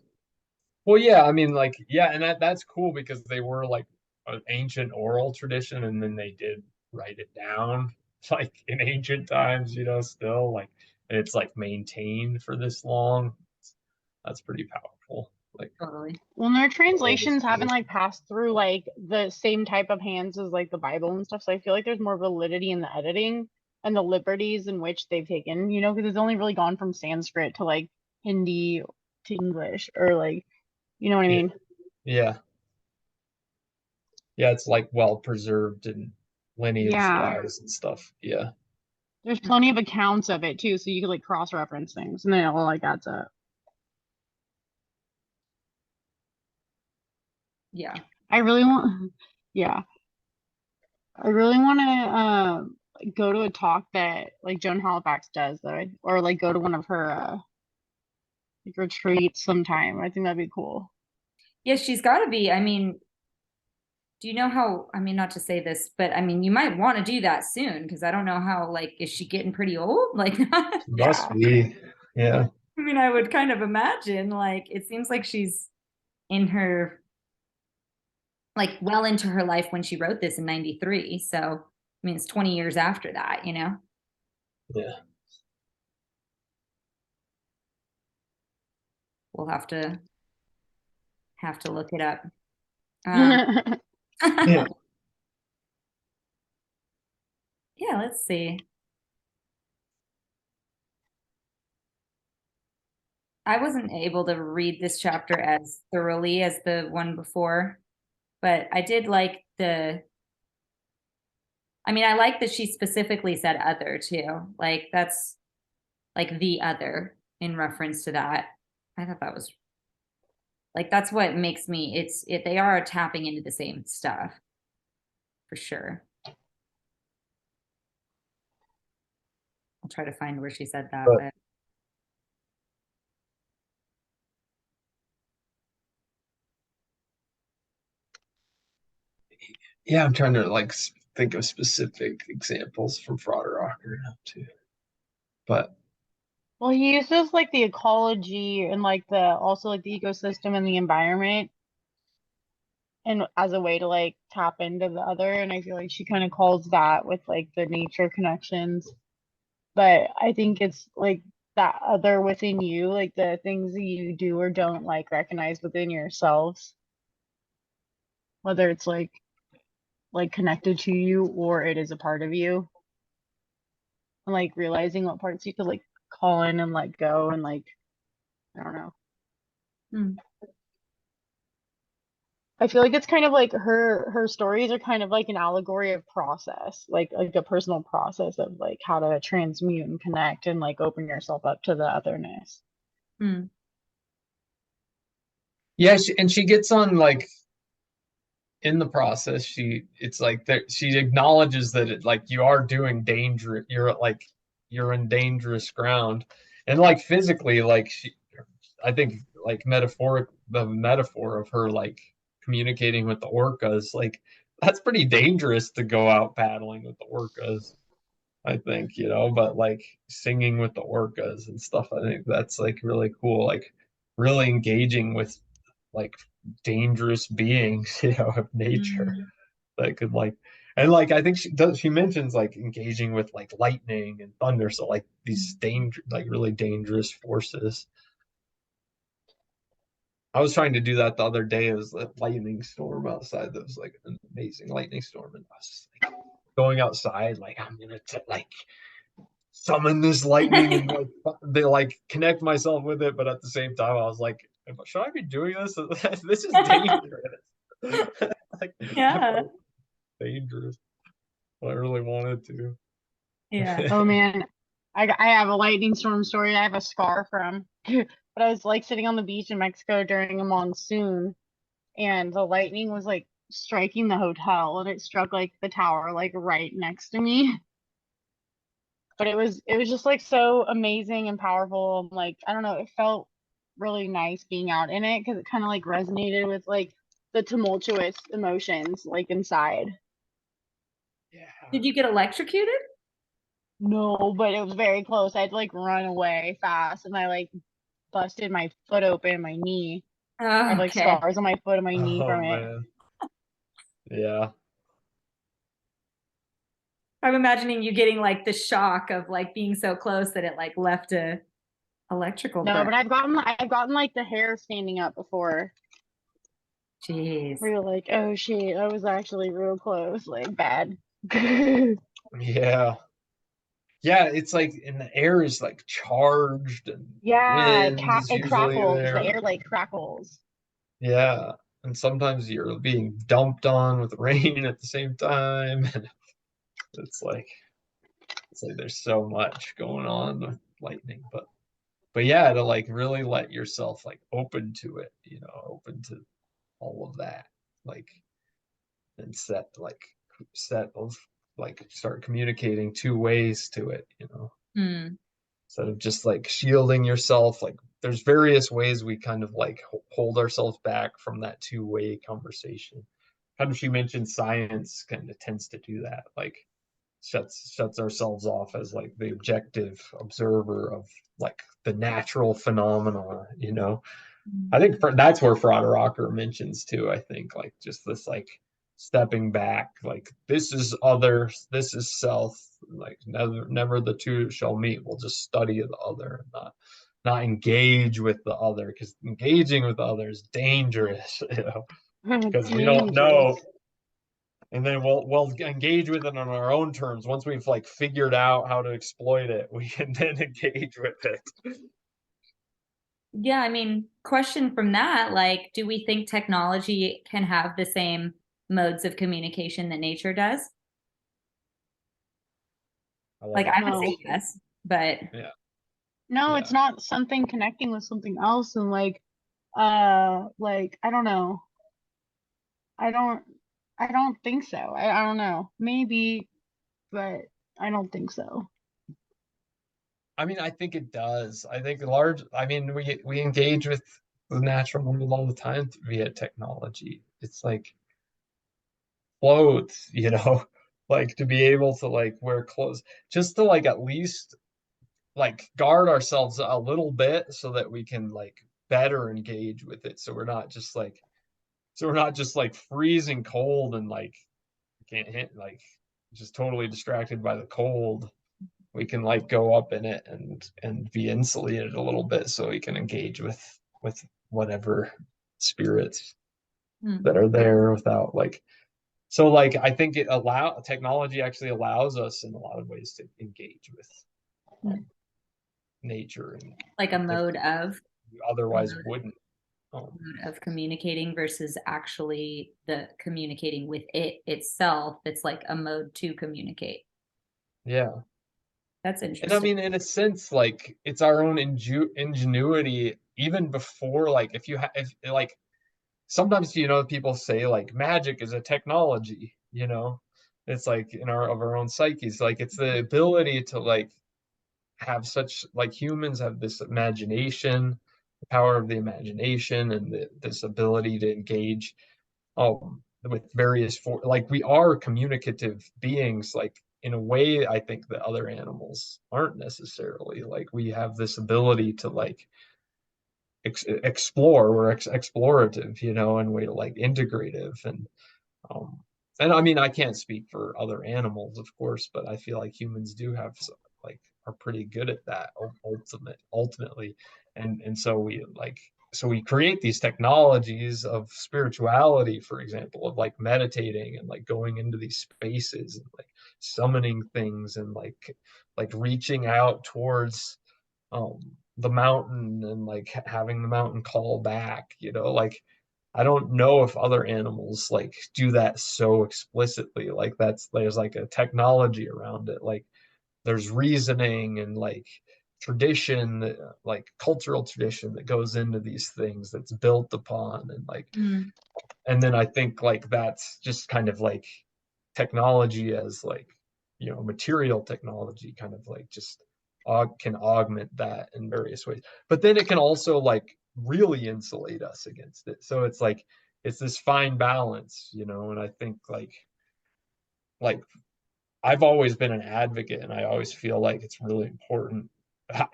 Well, yeah, I mean, like, yeah, and that's cool because they were like an ancient oral tradition, and then they did write it down, like in ancient times, still like, and it's like maintained for this long. That's pretty powerful. Like Totally. Well, their the oldest translations haven't tradition. like passed through like the same type of hands as like the Bible and stuff. So I feel like there's more validity in the editing and the liberties in which they've taken, because it's only really gone from Sanskrit to like Hindi to English or like, you know what I Yeah, mean? yeah, yeah. It's like well preserved and lineage Yeah. wise and stuff. Yeah, There's plenty of accounts of it too, so you could like cross-reference things and then it all like adds up. Yeah. I really want, yeah, I really want to go to a talk that like Joan Halifax does, though, or like go to one of her like retreats sometime. I think that'd be cool. Yeah, she's got to be. I mean, do you know how, I mean, not to say this, but I mean, you might want to do that soon because I don't know how, like, is she getting pretty old? Like, I must Yeah. be. Yeah, mean, I would kind of imagine, like, it seems like she's in her, like, well into her life when she wrote this in 93. So, I mean, it's 20 years after that, you know? yeah, We'll have to look it up. Um, yeah. yeah, let's see. I wasn't able to read this chapter as thoroughly as the one before, but I did like I mean, I like that she specifically said other too. Like that's like the other in reference to that. I thought that was like that's what makes me they are tapping into the same stuff for sure. I'll try to find where she said that, But but yeah, I'm trying to like think of specific examples from Fraud Rocker now too. But Well, he uses like the ecology and like the also like the ecosystem and the environment and as a way to like tap into the other. And I feel like she kind of calls that with like the nature connections. But I think it's like that other within you, like the things that you do or don't like recognize within yourselves, whether it's like connected to you or it is a part of you. And like realizing what parts you could like call in and let go and like I don't know. hmm. I feel like it's kind of like her stories are kind of like an allegory of process, like a personal process of like how to transmute and connect and like open yourself up to the otherness. Hmm. yeah, and she gets on like in the process, it's like that she acknowledges that it like you are doing danger, you're in dangerous ground, and like physically, like I think like the metaphor of her like communicating with the orcas, like that's pretty dangerous to go out paddling with the orcas. I think, but like singing with the orcas and stuff, I think that's like really cool, like really engaging with like dangerous beings, of nature Mm. that could like, and like I think she mentions like engaging with like lightning and thunder, so like these danger like really dangerous forces. I was trying to do that the other day. It was a lightning storm outside. That was like an amazing lightning storm, and I was just like going outside, like I'm gonna like summon this lightning and like they like connect myself with it. But at the same time, I was like, should I be doing this? This is dangerous. Like I Yeah. felt dangerous, but I really wanted to. Yeah. Oh man, I have a lightning storm story. I have a scar from. But I was like sitting on the beach in Mexico during a monsoon, and the lightning was like striking the hotel, and it struck like the tower like right next to me. But it was just like so amazing and powerful. Like I don't know, it felt really nice being out in it because it kind of like resonated with like the tumultuous emotions like inside. Did you get electrocuted? No, but it was very close. I had to like run away fast, and I like busted my foot open, my knee. I have Oh, like okay. scars on my foot and my knee Oh from it. man. Yeah. I'm imagining you getting like the shock of like being so close that it like left a electrical No, burn. but I've gotten like the hair standing up before. Jeez. Where you're like, oh shit, I was actually real close, like bad. Yeah. Yeah, it's like and the air is like charged and Yeah, wind is it usually crackles. The there. air like crackles. Yeah. And sometimes you're being dumped on with rain at the same time. And it's like there's so much going on with lightning. But yeah, to like really let yourself like open to it, open to all of that. Like and set of like start communicating two ways to it. Hmm. Instead of just like shielding yourself. Like there's various ways we kind of like hold ourselves back from that two-way conversation. Kind of she mentioned science kind of tends to do that, like shuts ourselves off as like the objective observer of like the natural phenomena. I think that's where Fraud Rocker mentions too. I think like just this like stepping back, like this is other, this is self, like never the two shall meet. We'll just study the other, not engage with the other, because engaging with the other is dangerous, because we don't know. Dangerous. And then we'll engage with it on our own terms. Once we've like figured out how to exploit it, we can then engage with it. Yeah, I mean, question from that, like, do we think technology can have the same modes of communication that nature does? I love Like, that I would No. say question. yes, but Yeah, No, it's yeah. not something connecting with something else and like I don't know. I don't I don't think so. I don't know. Maybe, but I don't think so. I mean, I think it does. I think large. I mean, we engage with the natural world all the time via technology. It's like clothes, like to be able to like wear clothes, just to like at least like guard ourselves a little bit so that we can like better engage with it. So we're not just like freezing cold and like can't hit like just totally distracted by the cold. We can like go up in it and be insulated a little bit so we can engage with whatever spirits hmm. that are there without like so like I think technology actually allows us in a lot of ways to engage with Hmm. um, nature in Like a different mode of you a otherwise mode wouldn't. um communicating versus actually the communicating with it itself. It's like a mode to communicate. yeah. That's And I interesting. mean, in a sense, like it's our own ingenuity, even before, like, if like sometimes, people say like magic is a technology. It's like in our own psyches, like it's the ability to like have such like humans have this imagination, the power of the imagination, and this ability to engage with like we are communicative beings, like in a way I think that other animals aren't necessarily. Like we have this ability to like explore. We're explorative, and way to like integrative um and I mean I can't speak for other animals, of course, but I feel like humans do have like are pretty good at that ultimately. And so we like so we create these technologies of spirituality, for example, of like meditating and like going into these spaces and like summoning things and like reaching out towards um the mountain and like having the mountain call back, like I don't know if other animals like do that so explicitly. Like there's like a technology around it. Like there's reasoning and like tradition, like cultural tradition that goes into these things that's built upon and like, Mm. and then I think like that's just kind of like technology as like, material technology kind of like just can augment that in various ways. But then it can also like really insulate us against it. So it's like it's this fine balance, and I think like I've always been an advocate, and I always feel like it's really important.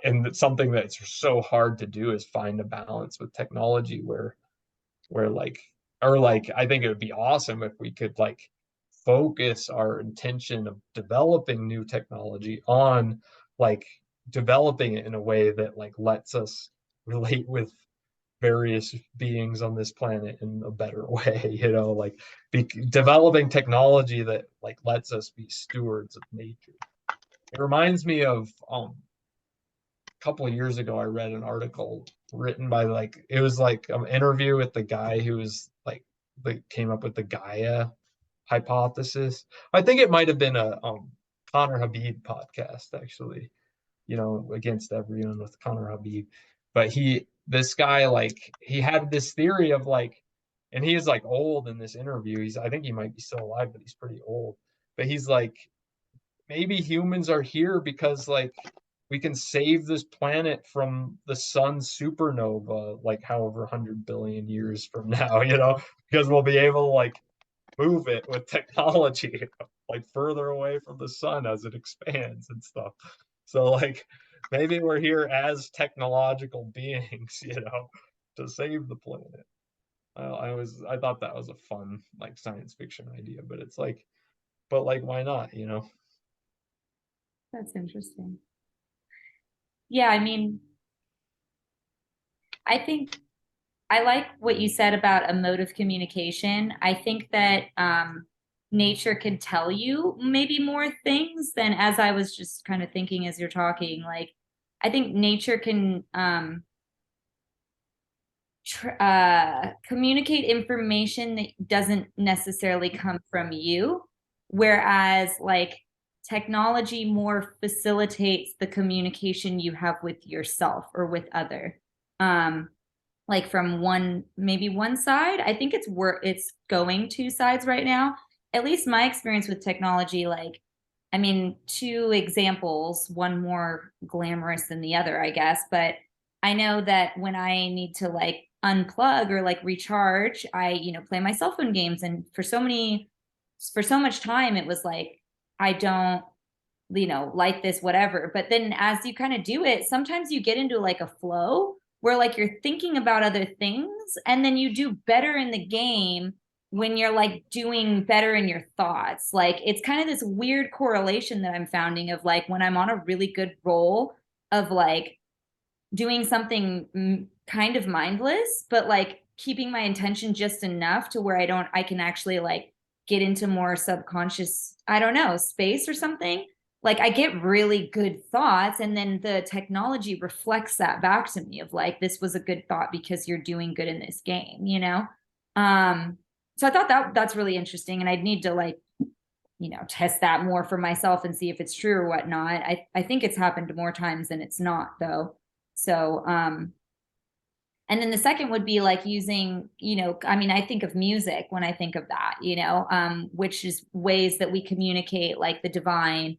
And it's something that's so hard to do is find a balance with technology where like, or like, I think it would be awesome if we could like focus our intention of developing new technology on like developing it in a way that like lets us relate with various beings on this planet in a better way, like developing technology that like lets us be stewards of nature. It reminds me of a couple of years ago I read an article written by like it was like an interview with the guy who was like that came up with the Gaia hypothesis. I think it might have been a Connor Habib podcast actually, against everyone with Connor Habib. But this guy, like, he had this theory of like, and he is like old in this interview. I think he might be still alive, but he's pretty old. But he's like, maybe humans are here because like we can save this planet from the sun supernova, like however 100 billion years from now, because we'll be able to like move it with technology, like further away from the sun as it expands and stuff. So like maybe we're here as technological beings, to save the planet. I thought that was a fun like science fiction idea, but it's like, but like why not, That's interesting. Yeah, I mean, I think I like what you said about a mode of communication. I think that nature can tell you maybe more things than, as I was just kind of thinking as you're talking, like I think nature can communicate information that doesn't necessarily come from you, whereas like technology more facilitates the communication you have with yourself or with other. Like from maybe one side. I think it's going two sides right now. At least my experience with technology, like, I mean, two examples, one more glamorous than the other, I guess, but I know that when I need to like unplug or like recharge, I, play my cell phone games. And for so much time, it was like, I don't, like this, whatever. But then as you kind of do it, sometimes you get into like a flow where like you're thinking about other things and then you do better in the game when you're like doing better in your thoughts. Like it's kind of this weird correlation that I'm founding of like when I'm on a really good roll of like doing something kind of mindless, but like keeping my intention just enough to where I can actually like get into more subconscious, I don't know, space or something. Like I get really good thoughts and then the technology reflects that back to me of like, this was a good thought because you're doing good in this game. So I thought that's really interesting and I'd need to like, test that more for myself and see if it's true or whatnot. I think it's happened more times than it's not though. So, and then the second would be like using, I mean, I think of music when I think of that, which is ways that we communicate like the divine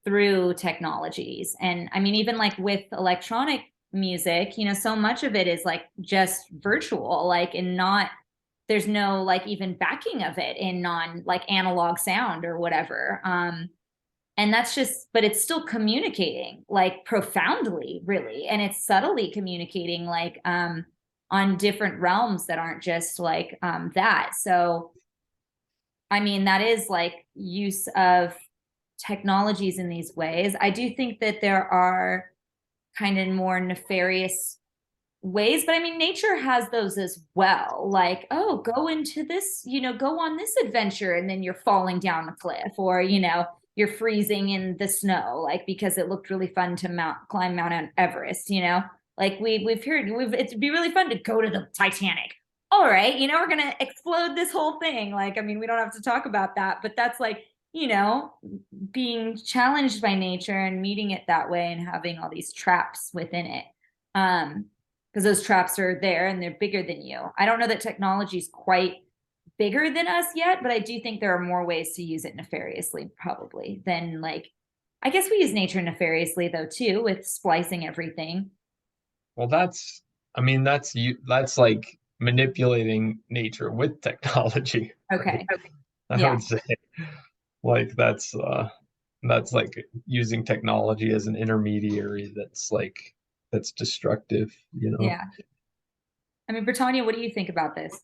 through technologies. And I mean, even like with electronic music, so much of it is like just virtual, like, and not, there's no like even backing of it in non like analog sound or whatever. And that's just, but it's still communicating like profoundly, really. And it's subtly communicating like on different realms that aren't just like that. So, I mean, that is like use of technologies in these ways. I do think that there are kind of more nefarious ways, but I mean, nature has those as well. Like, oh, go into this, go on this adventure, and then you're falling down a cliff, or you're freezing in the snow, like because it looked really fun to climb Mount Everest. Like we've heard, it'd be really fun to go to the Titanic. All right, we're gonna explode this whole thing. Like, I mean, we don't have to talk about that, but that's like, being challenged by nature and meeting it that way and having all these traps within it. Because those traps are there and they're bigger than you. I don't know that technology is quite bigger than us yet, but I do think there are more ways to use it nefariously, probably, than like, I guess we use nature nefariously though too, with splicing everything. Well, that's like manipulating nature with technology. Okay. I Yeah. would say like that's like using technology as an intermediary that's destructive, Yeah. I mean, Britannia, what do you think about this?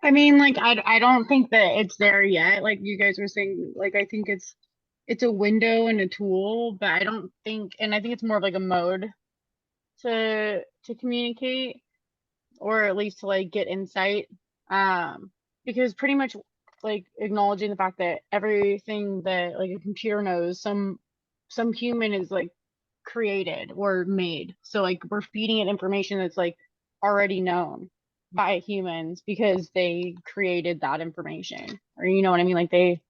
I mean, like I don't think that it's there yet. Like you guys were saying, like I think it's a window and a tool, but I don't think, and I think it's more of like a mode to communicate, or at least to like get insight. Because pretty much like acknowledging the fact that everything that like a computer knows, some human is like created or made. So like we're feeding it information that's like already known by humans because they created that information. Or you know what I mean? Like they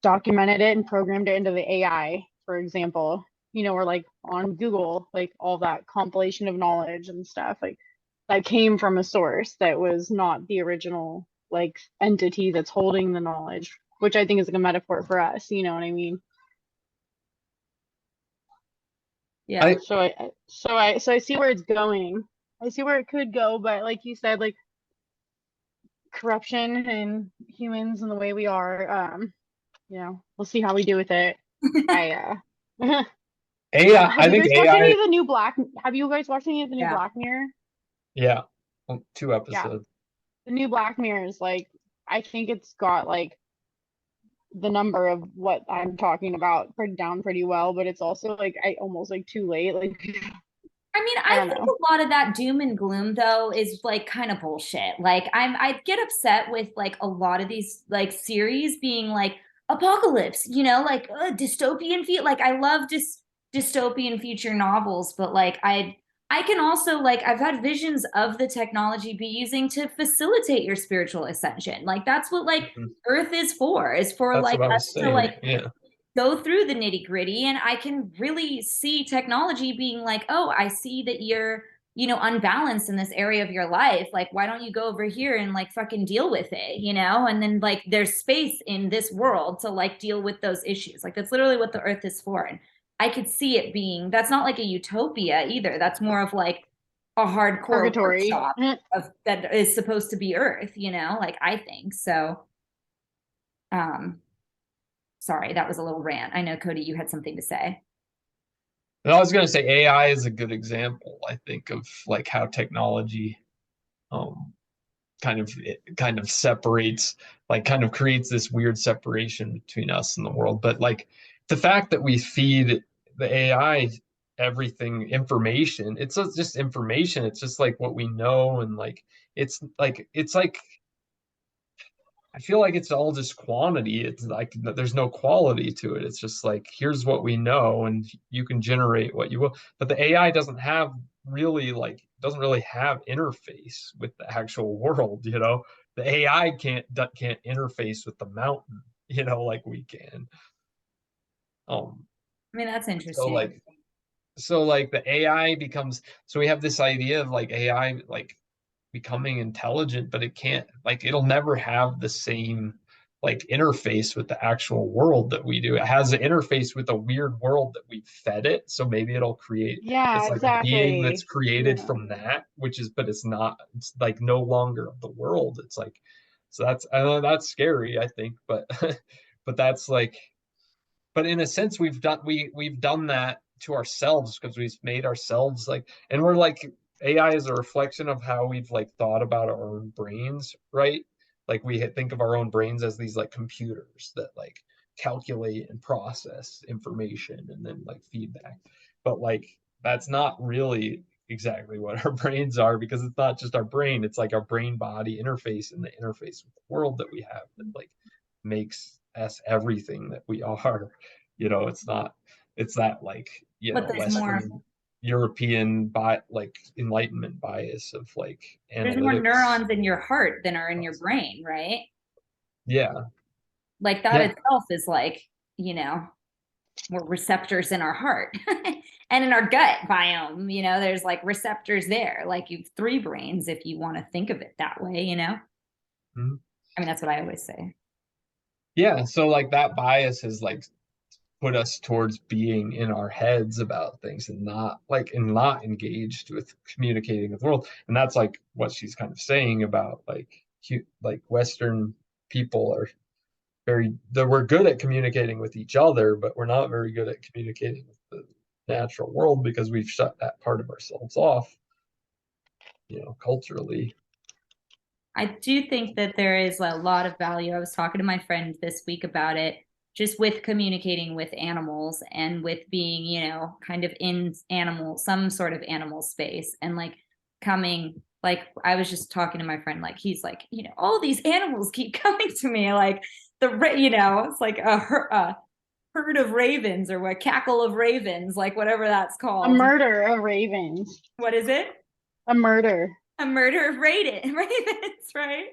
documented it and programmed it into the AI, for example. Or like on Google, like all that compilation of knowledge and stuff, like that came from a source that was not the original like entity that's holding the knowledge, which I think is like a metaphor for us, you know what I mean? Yeah. So I see where it's going. I see where it could go, but like you said, like corruption and humans and the way we are, we'll see how we do with it. I AI, have I you think guys watched any AI, of the new Black have you guys watched any of the new Yeah. Black Mirror? yeah, 2 Yeah. episodes. The new Black Mirror is like, I think it's got like the number of what I'm talking about down pretty well, but it's also like I almost like too late. Like I mean, I I don't think know. a lot of that doom and gloom though is like kind of bullshit. Like I get upset with like a lot of these like series being like apocalypse, like dystopian like I love dystopian future novels, but like I can also like I've had visions of the technology be using to facilitate your spiritual ascension. Like that's what like Mhm. Earth is for That's like what I was us to saying. like Yeah. go through the nitty gritty. And I can really see technology being like, oh, I see that you're, unbalanced in this area of your life. Like, why don't you go over here and like fucking deal with it, And then like there's space in this world to like deal with those issues. Like, that's literally what the earth is for. And I could see it being, that's not like a utopia either. That's more of like a hardcore Purgatory. workshop of that is supposed to be earth, like I think so. Um, Sorry, that was a little rant. I know, Cody, you had something to say. And I was going to say AI is a good example, I think, of like how technology um kind of separates, like kind of creates this weird separation between us and the world. But like the fact that we feed the AI everything information, it's just information. It's just like what we know, and like it's like I feel like it's all just quantity. It's like there's no quality to it. It's just like here's what we know, and you can generate what you will. But the AI doesn't really have interface with the actual world. The AI can't interface with the mountain. Like we can. I mean, that's So interesting. like the AI becomes, so we have this idea of like AI like becoming intelligent, but it can't, like it'll never have the same like interface with the actual world that we do. It has an interface with a weird world that we fed it. So maybe it'll create, Yeah, it's like a being that's exactly. created Yeah. from that, but it's not, it's like no longer of the world. It's like, so that's, I know that's scary, I think, but but that's like, but in a sense we've done that to ourselves because we've made ourselves like, and we're like, AI is a reflection of how we've like thought about our own brains, right? Like we think of our own brains as these like computers that like calculate and process information and then like feedback. But like that's not really exactly what our brains are, because it's not just our brain, it's like our brain body interface and the interface with the world that we have that like makes us everything that we are. It's not, it's that like, But Western European like enlightenment bias of like there's more analytics. neurons in your heart than are in your brain, right? Yeah. Like that Yeah. itself is like, you know, more receptors in our heart and in our gut biome, there's like receptors there. Like you've three brains if you want to think of it that way. Mhm. I mean, that's what I always say. Yeah. So like that bias has like put us towards being in our heads about things and not engaged with communicating with the world. And that's like what she's kind of saying about like Western people are we're good at communicating with each other, but we're not very good at communicating with the natural world because we've shut that part of ourselves off, culturally. I do think that there is a lot of value. I was talking to my friend this week about it, just with communicating with animals and with being, kind of in some sort of animal space and like coming, like I was just talking to my friend, like he's like, all these animals keep coming to me, like it's like a herd of ravens or a cackle of ravens, like whatever that's A called. murder of ravens. What is it? A murder. A murder of ravens, right?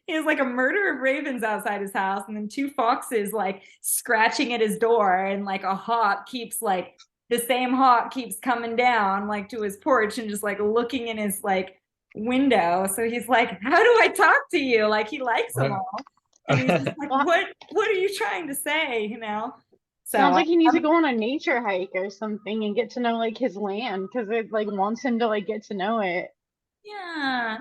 He has like a murder of ravens outside his house, and then two foxes like scratching at his door, and like a hawk keeps like the same hawk keeps coming down like to his porch and just like looking in his like window. So he's like, "How do I talk to you?" Like he likes them all, and he's just like, "What are you trying to say?" So sounds like he needs to go on a nature hike or something and get to know like his land, because it like wants him to like get to know it. yeah,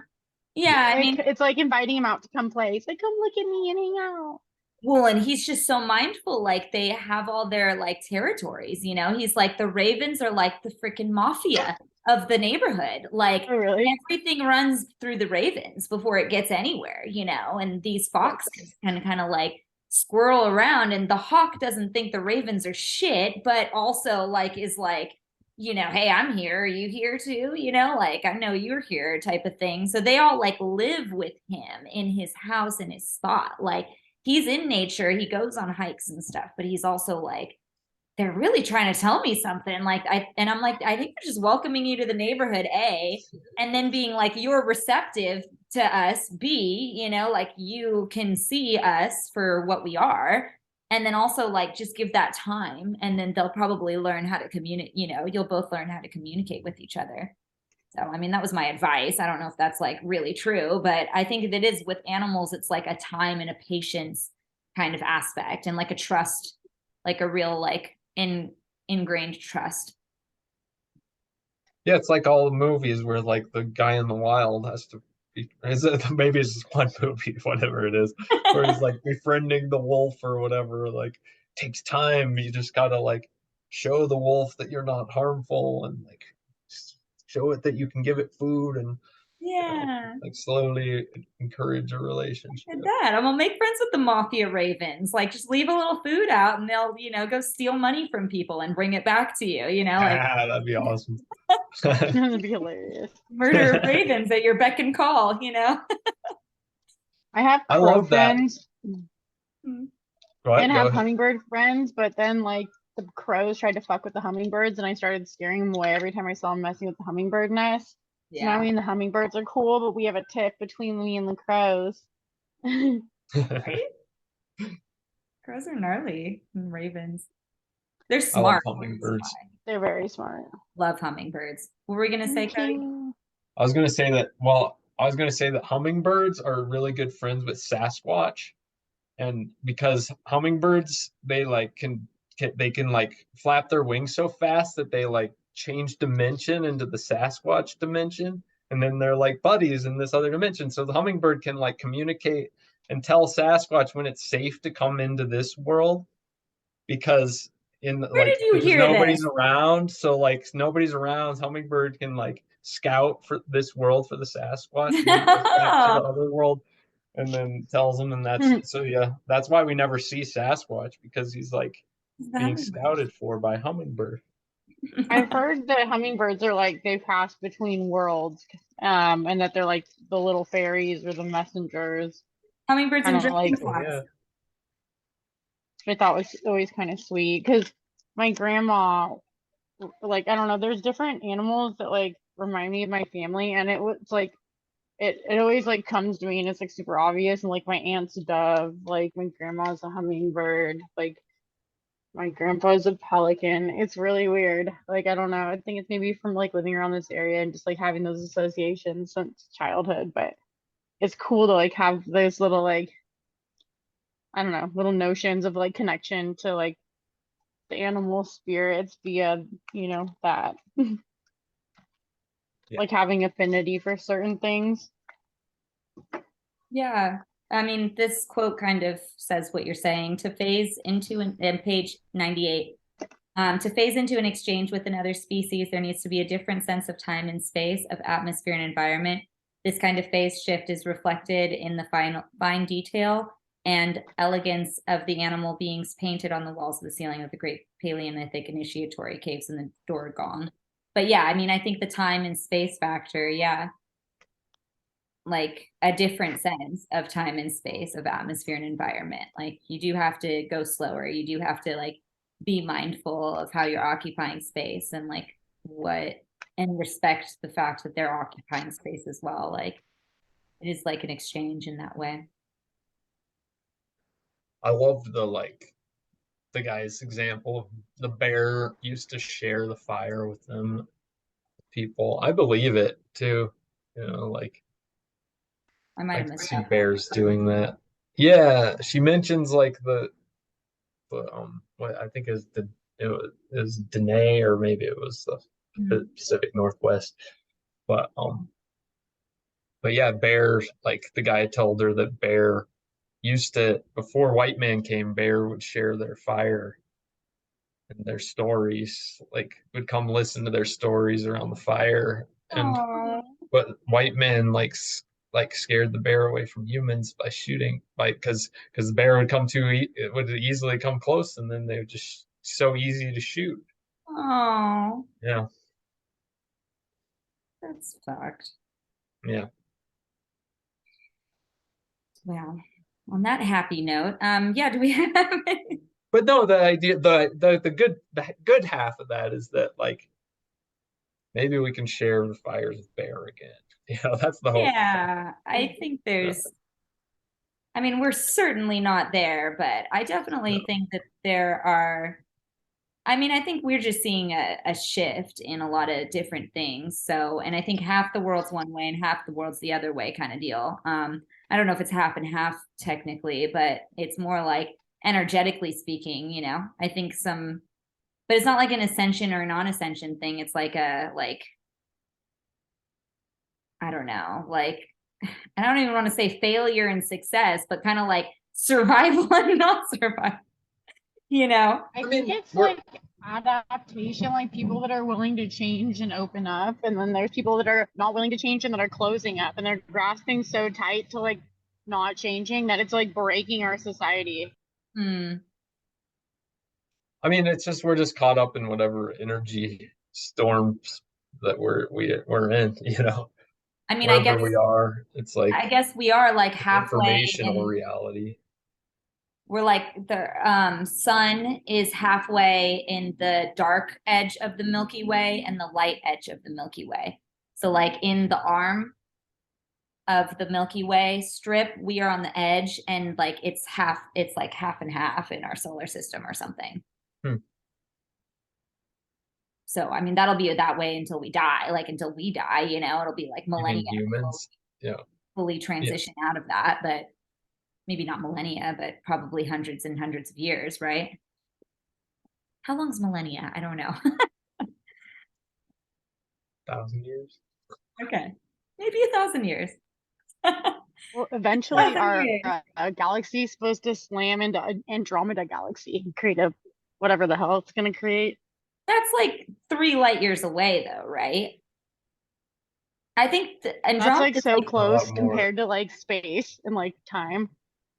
yeah. I mean, It's like inviting him out to come play. It's like, come look at me and hang out. well, and he's just so mindful. Like they have all their like territories, He's like the Ravens are like the freaking mafia of the neighborhood. Like Oh, really? everything runs through the Ravens before it gets anywhere, and these foxes can kind of like squirrel around, and the hawk doesn't think the Ravens are shit, but also like is like, hey, I'm here. Are you here too? Like I know you're here type of thing. So they all like live with him in his house, in his spot. Like he's in nature, he goes on hikes and stuff, but he's also like, they're really trying to tell me something. Like I'm like, I think they're just welcoming you to the neighborhood, A, and then being like, you're receptive to us, B, like you can see us for what we are. And then also like just give that time, and then they'll probably learn how to communicate, you'll both learn how to communicate with each other. So, I mean, that was my advice. I don't know if that's like really true, but I think that is with animals, it's like a time and a patience kind of aspect and like a trust, like a real like ingrained trust. Yeah, it's like all the movies where like the guy in the wild has to be, is it, maybe it's just one movie, whatever it is, where he's like befriending the wolf or whatever, like takes time. You just gotta like show the wolf that you're not harmful and like show it that you can give it food and Yeah. like slowly encourage a relationship. At that. I'm gonna make friends with the mafia ravens. Like just leave a little food out and they'll, go steal money from people and bring it back to you, like That'd be awesome. That'd be hilarious. murder of ravens at your beck and call. I have I crow love that. friends Go ahead, and go have ahead. hummingbird friends, but then like the crows tried to fuck with the hummingbirds and I started scaring them away every time I saw them messing with the hummingbird nest. So now Yeah. me and the hummingbirds are cool, but we have a tiff between me and the crows. Right? Crows are gnarly and ravens. They're I love smart. hummingbirds. They're very smart. Love hummingbirds. What were we gonna say, Thank Cody? you. I was gonna say that, well, I was gonna say that hummingbirds are really good friends with Sasquatch. And because hummingbirds, they like they can like flap their wings so fast that they like change dimension into the Sasquatch dimension. And then they're like buddies in this other dimension. So the hummingbird can like communicate and tell Sasquatch when it's safe to come into this world, because Where did you because hear this? nobody's around. So like nobody's around, hummingbird can like scout for this world for the Sasquatch, and then it goes back to the other world and then tells them. And that's so yeah, that's why we never see Sasquatch, because he's like The being hummingbird. scouted for by hummingbird. I've heard that hummingbirds are like they pass between worlds, and that they're like the little fairies or the messengers, Hummingbirds kind and of like, Oh, yeah. which I thought was always kind of sweet because my grandma, like, I don't know, there's different animals that like remind me of my family, and it was like it always like comes to me and it's like super obvious, and like my aunt's a dove, like my grandma's a hummingbird, like my grandpa's a pelican. It's really weird. Like, I don't know. I think it's maybe from like living around this area and just like having those associations since childhood, but it's cool to like have those little like, I don't know, little notions of like connection to like the animal spirits via, that. Yeah. Like having affinity for certain things. Yeah. I mean, this quote kind of says what you're saying. To phase into page 98. To phase into an exchange with another species, there needs to be a different sense of time and space, of atmosphere and environment. This kind of phase shift is reflected in the fine detail and elegance of the animal beings painted on the walls of the ceiling of the Great Paleolithic initiatory caves in the Dorgong. But yeah, I mean, I think the time and space factor, yeah, like a different sense of time and space, of atmosphere and environment. Like you do have to go slower. You do have to like be mindful of how you're occupying space and like what, and respect the fact that they're occupying space as well. Like it is like an exchange in that way. I loved the guy's example of the bear used to share the fire with them people. I believe it too. Like I might I have can missed see that part. bears doing that. Yeah, she mentions like the what I think is is Dene, or maybe it was the Mm. Pacific Northwest. But yeah, bear, like the guy told her that bear used to, before white man came, bear would share their fire and their stories, like would come listen to their stories around the fire. And Oh, but white men like scared the bear away from humans by shooting, like because the bear would come it would easily come close, and then they would just so easy to shoot. oh, Yeah, that's fucked. yeah. Well, on that happy note, yeah, do we have But no, the idea, the good half of that is that like maybe we can share the fires with bear again. That's the hope. yeah, I think Yeah, there's, I mean, we're certainly not there, but I definitely no, think that there are, I mean, I think we're just seeing a shift in a lot of different things. So, and I think half the world's one way and half the world's the other way kind of deal. I don't know if it's half and half technically, but it's more like energetically speaking, I think some, but it's not like an ascension or a non-ascension thing. It's like I don't know, like, I don't even want to say failure and success, but kind of like survival and not survival, you know? I I think mean, it's like adaptation, like people that are willing to change and open up, and then there's people that are not willing to change and that are closing up and they're grasping so tight to like not changing that it's like breaking our society. Hmm. I mean, it's just we're just caught up in whatever energy storms that we're in, I mean, wherever we are. It's like I guess we are like an halfway informational in, reality. we're like the sun is halfway in the dark edge of the Milky Way and the light edge of the Milky Way. So like in the arm of the Milky Way strip, we are on the edge, and like it's like half and half in our solar system or something. Hmm. So I mean that'll be that way until we die, like until we die, it'll be like You millennia mean humans? Yeah. fully Yeah. transition out of that, but maybe not millennia, but probably hundreds and hundreds of years, right? How long's millennia? I don't know. 1,000 years. Okay. Maybe 1,000 years. Well, eventually 1,000 our years. galaxy is supposed to slam into Andromeda galaxy and create a whatever the hell it's going to create. That's like 3 light years away though, right? I think That's like Andromeda's so like, A lot close more. compared to like space and like time.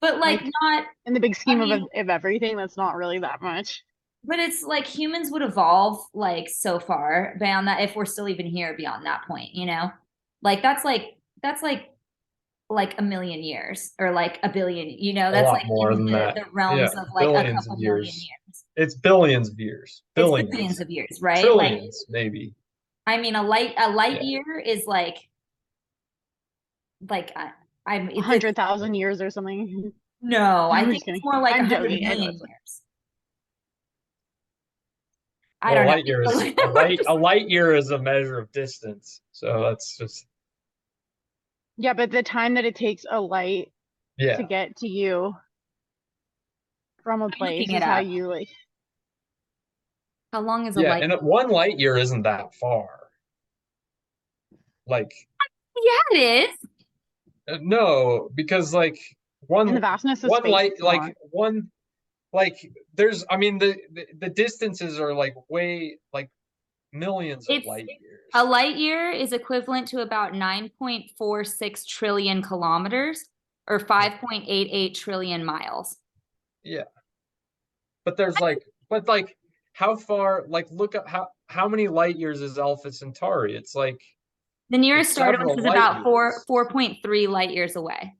but like Like not, in the big I scheme mean, of everything, that's not really that much. But it's like humans would evolve like so far beyond that if we're still even here beyond that point, you know? Like that's like a million years or like a billion, you know, A that's lot like more in than that. the Yeah, realms of like a billions of couple million years. years. It's billions of years. It's billions Billions. of years, right? Like, Trillions, maybe. I mean, a light Yeah. year is like I'm A it's 100,000 years or something. no, I I'm think just it's kidding. more like I'm 100 joking. I know million it's like, years. I Well, don't light year is a know. light year is a measure of distance. So that's just yeah, but the time that it takes a light to yeah. get to you from a I'm looking place it is how up. you like. How long is a Yeah, light? and one light year isn't that far. Like Yeah, it is. no, because like In the one vastness of one space, light it's not. like there's I mean the distances are like way like millions of It's light a years. light year is equivalent to about 9.46 trillion kilometers or 5.88 trillion miles. Yeah. But there's like how far like look at how many light years is Alpha Centauri? The nearest It's star to us several is light about years. 4.3 light years away.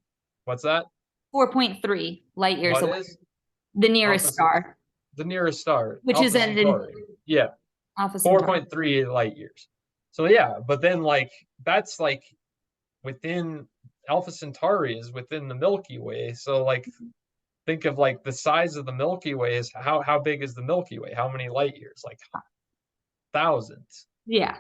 What's that? 4.3 light years What away. is The nearest Alpha Centauri? star, The nearest star, which is Alpha in Centauri. Yeah, Alpha Centauri. 4.3 light years. So yeah, but then like that's like within Alpha Centauri is within the Milky Way. So like think of like the size of the Milky Way is how big is the Milky Way? How many light years? Like thousands, Yeah.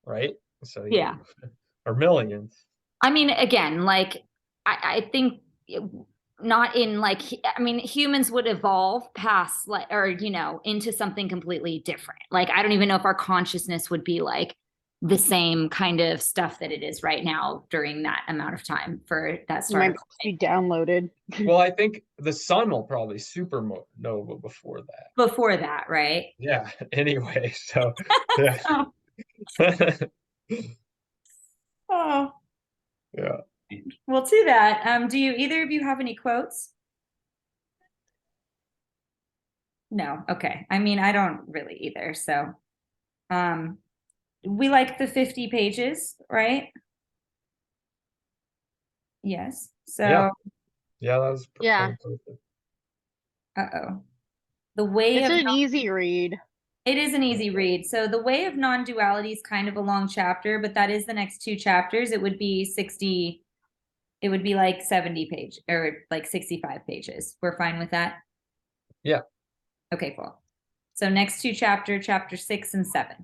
right? So yeah, Yeah. or millions. I mean, again, like I think not in like I mean, humans would evolve past like or into something completely different. Like I don't even know if our consciousness would be like the same kind of stuff that it is right now during that amount of time for that It start might of be downloaded. Well, I think the sun will probably supernova before that. before that, right? Yeah. Anyway, so yeah. Oh, oh. Yeah. Well, to that, do you either of you have any quotes? No. Okay. I mean, I don't really either. So, we like the 50 pages, right? Yes. Yeah. So, Yeah, that was Yeah, kind of perfect. uh-oh. The way it's of an easy read. it is an easy read. So the way of non-duality is kind of a long chapter, but that is the next two chapters. It would be like 70 page or like 65 pages. We're fine with that. Yeah. Okay, cool. So next two chapter 6 and 7.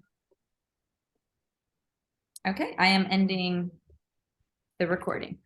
Okay, I am ending the recording.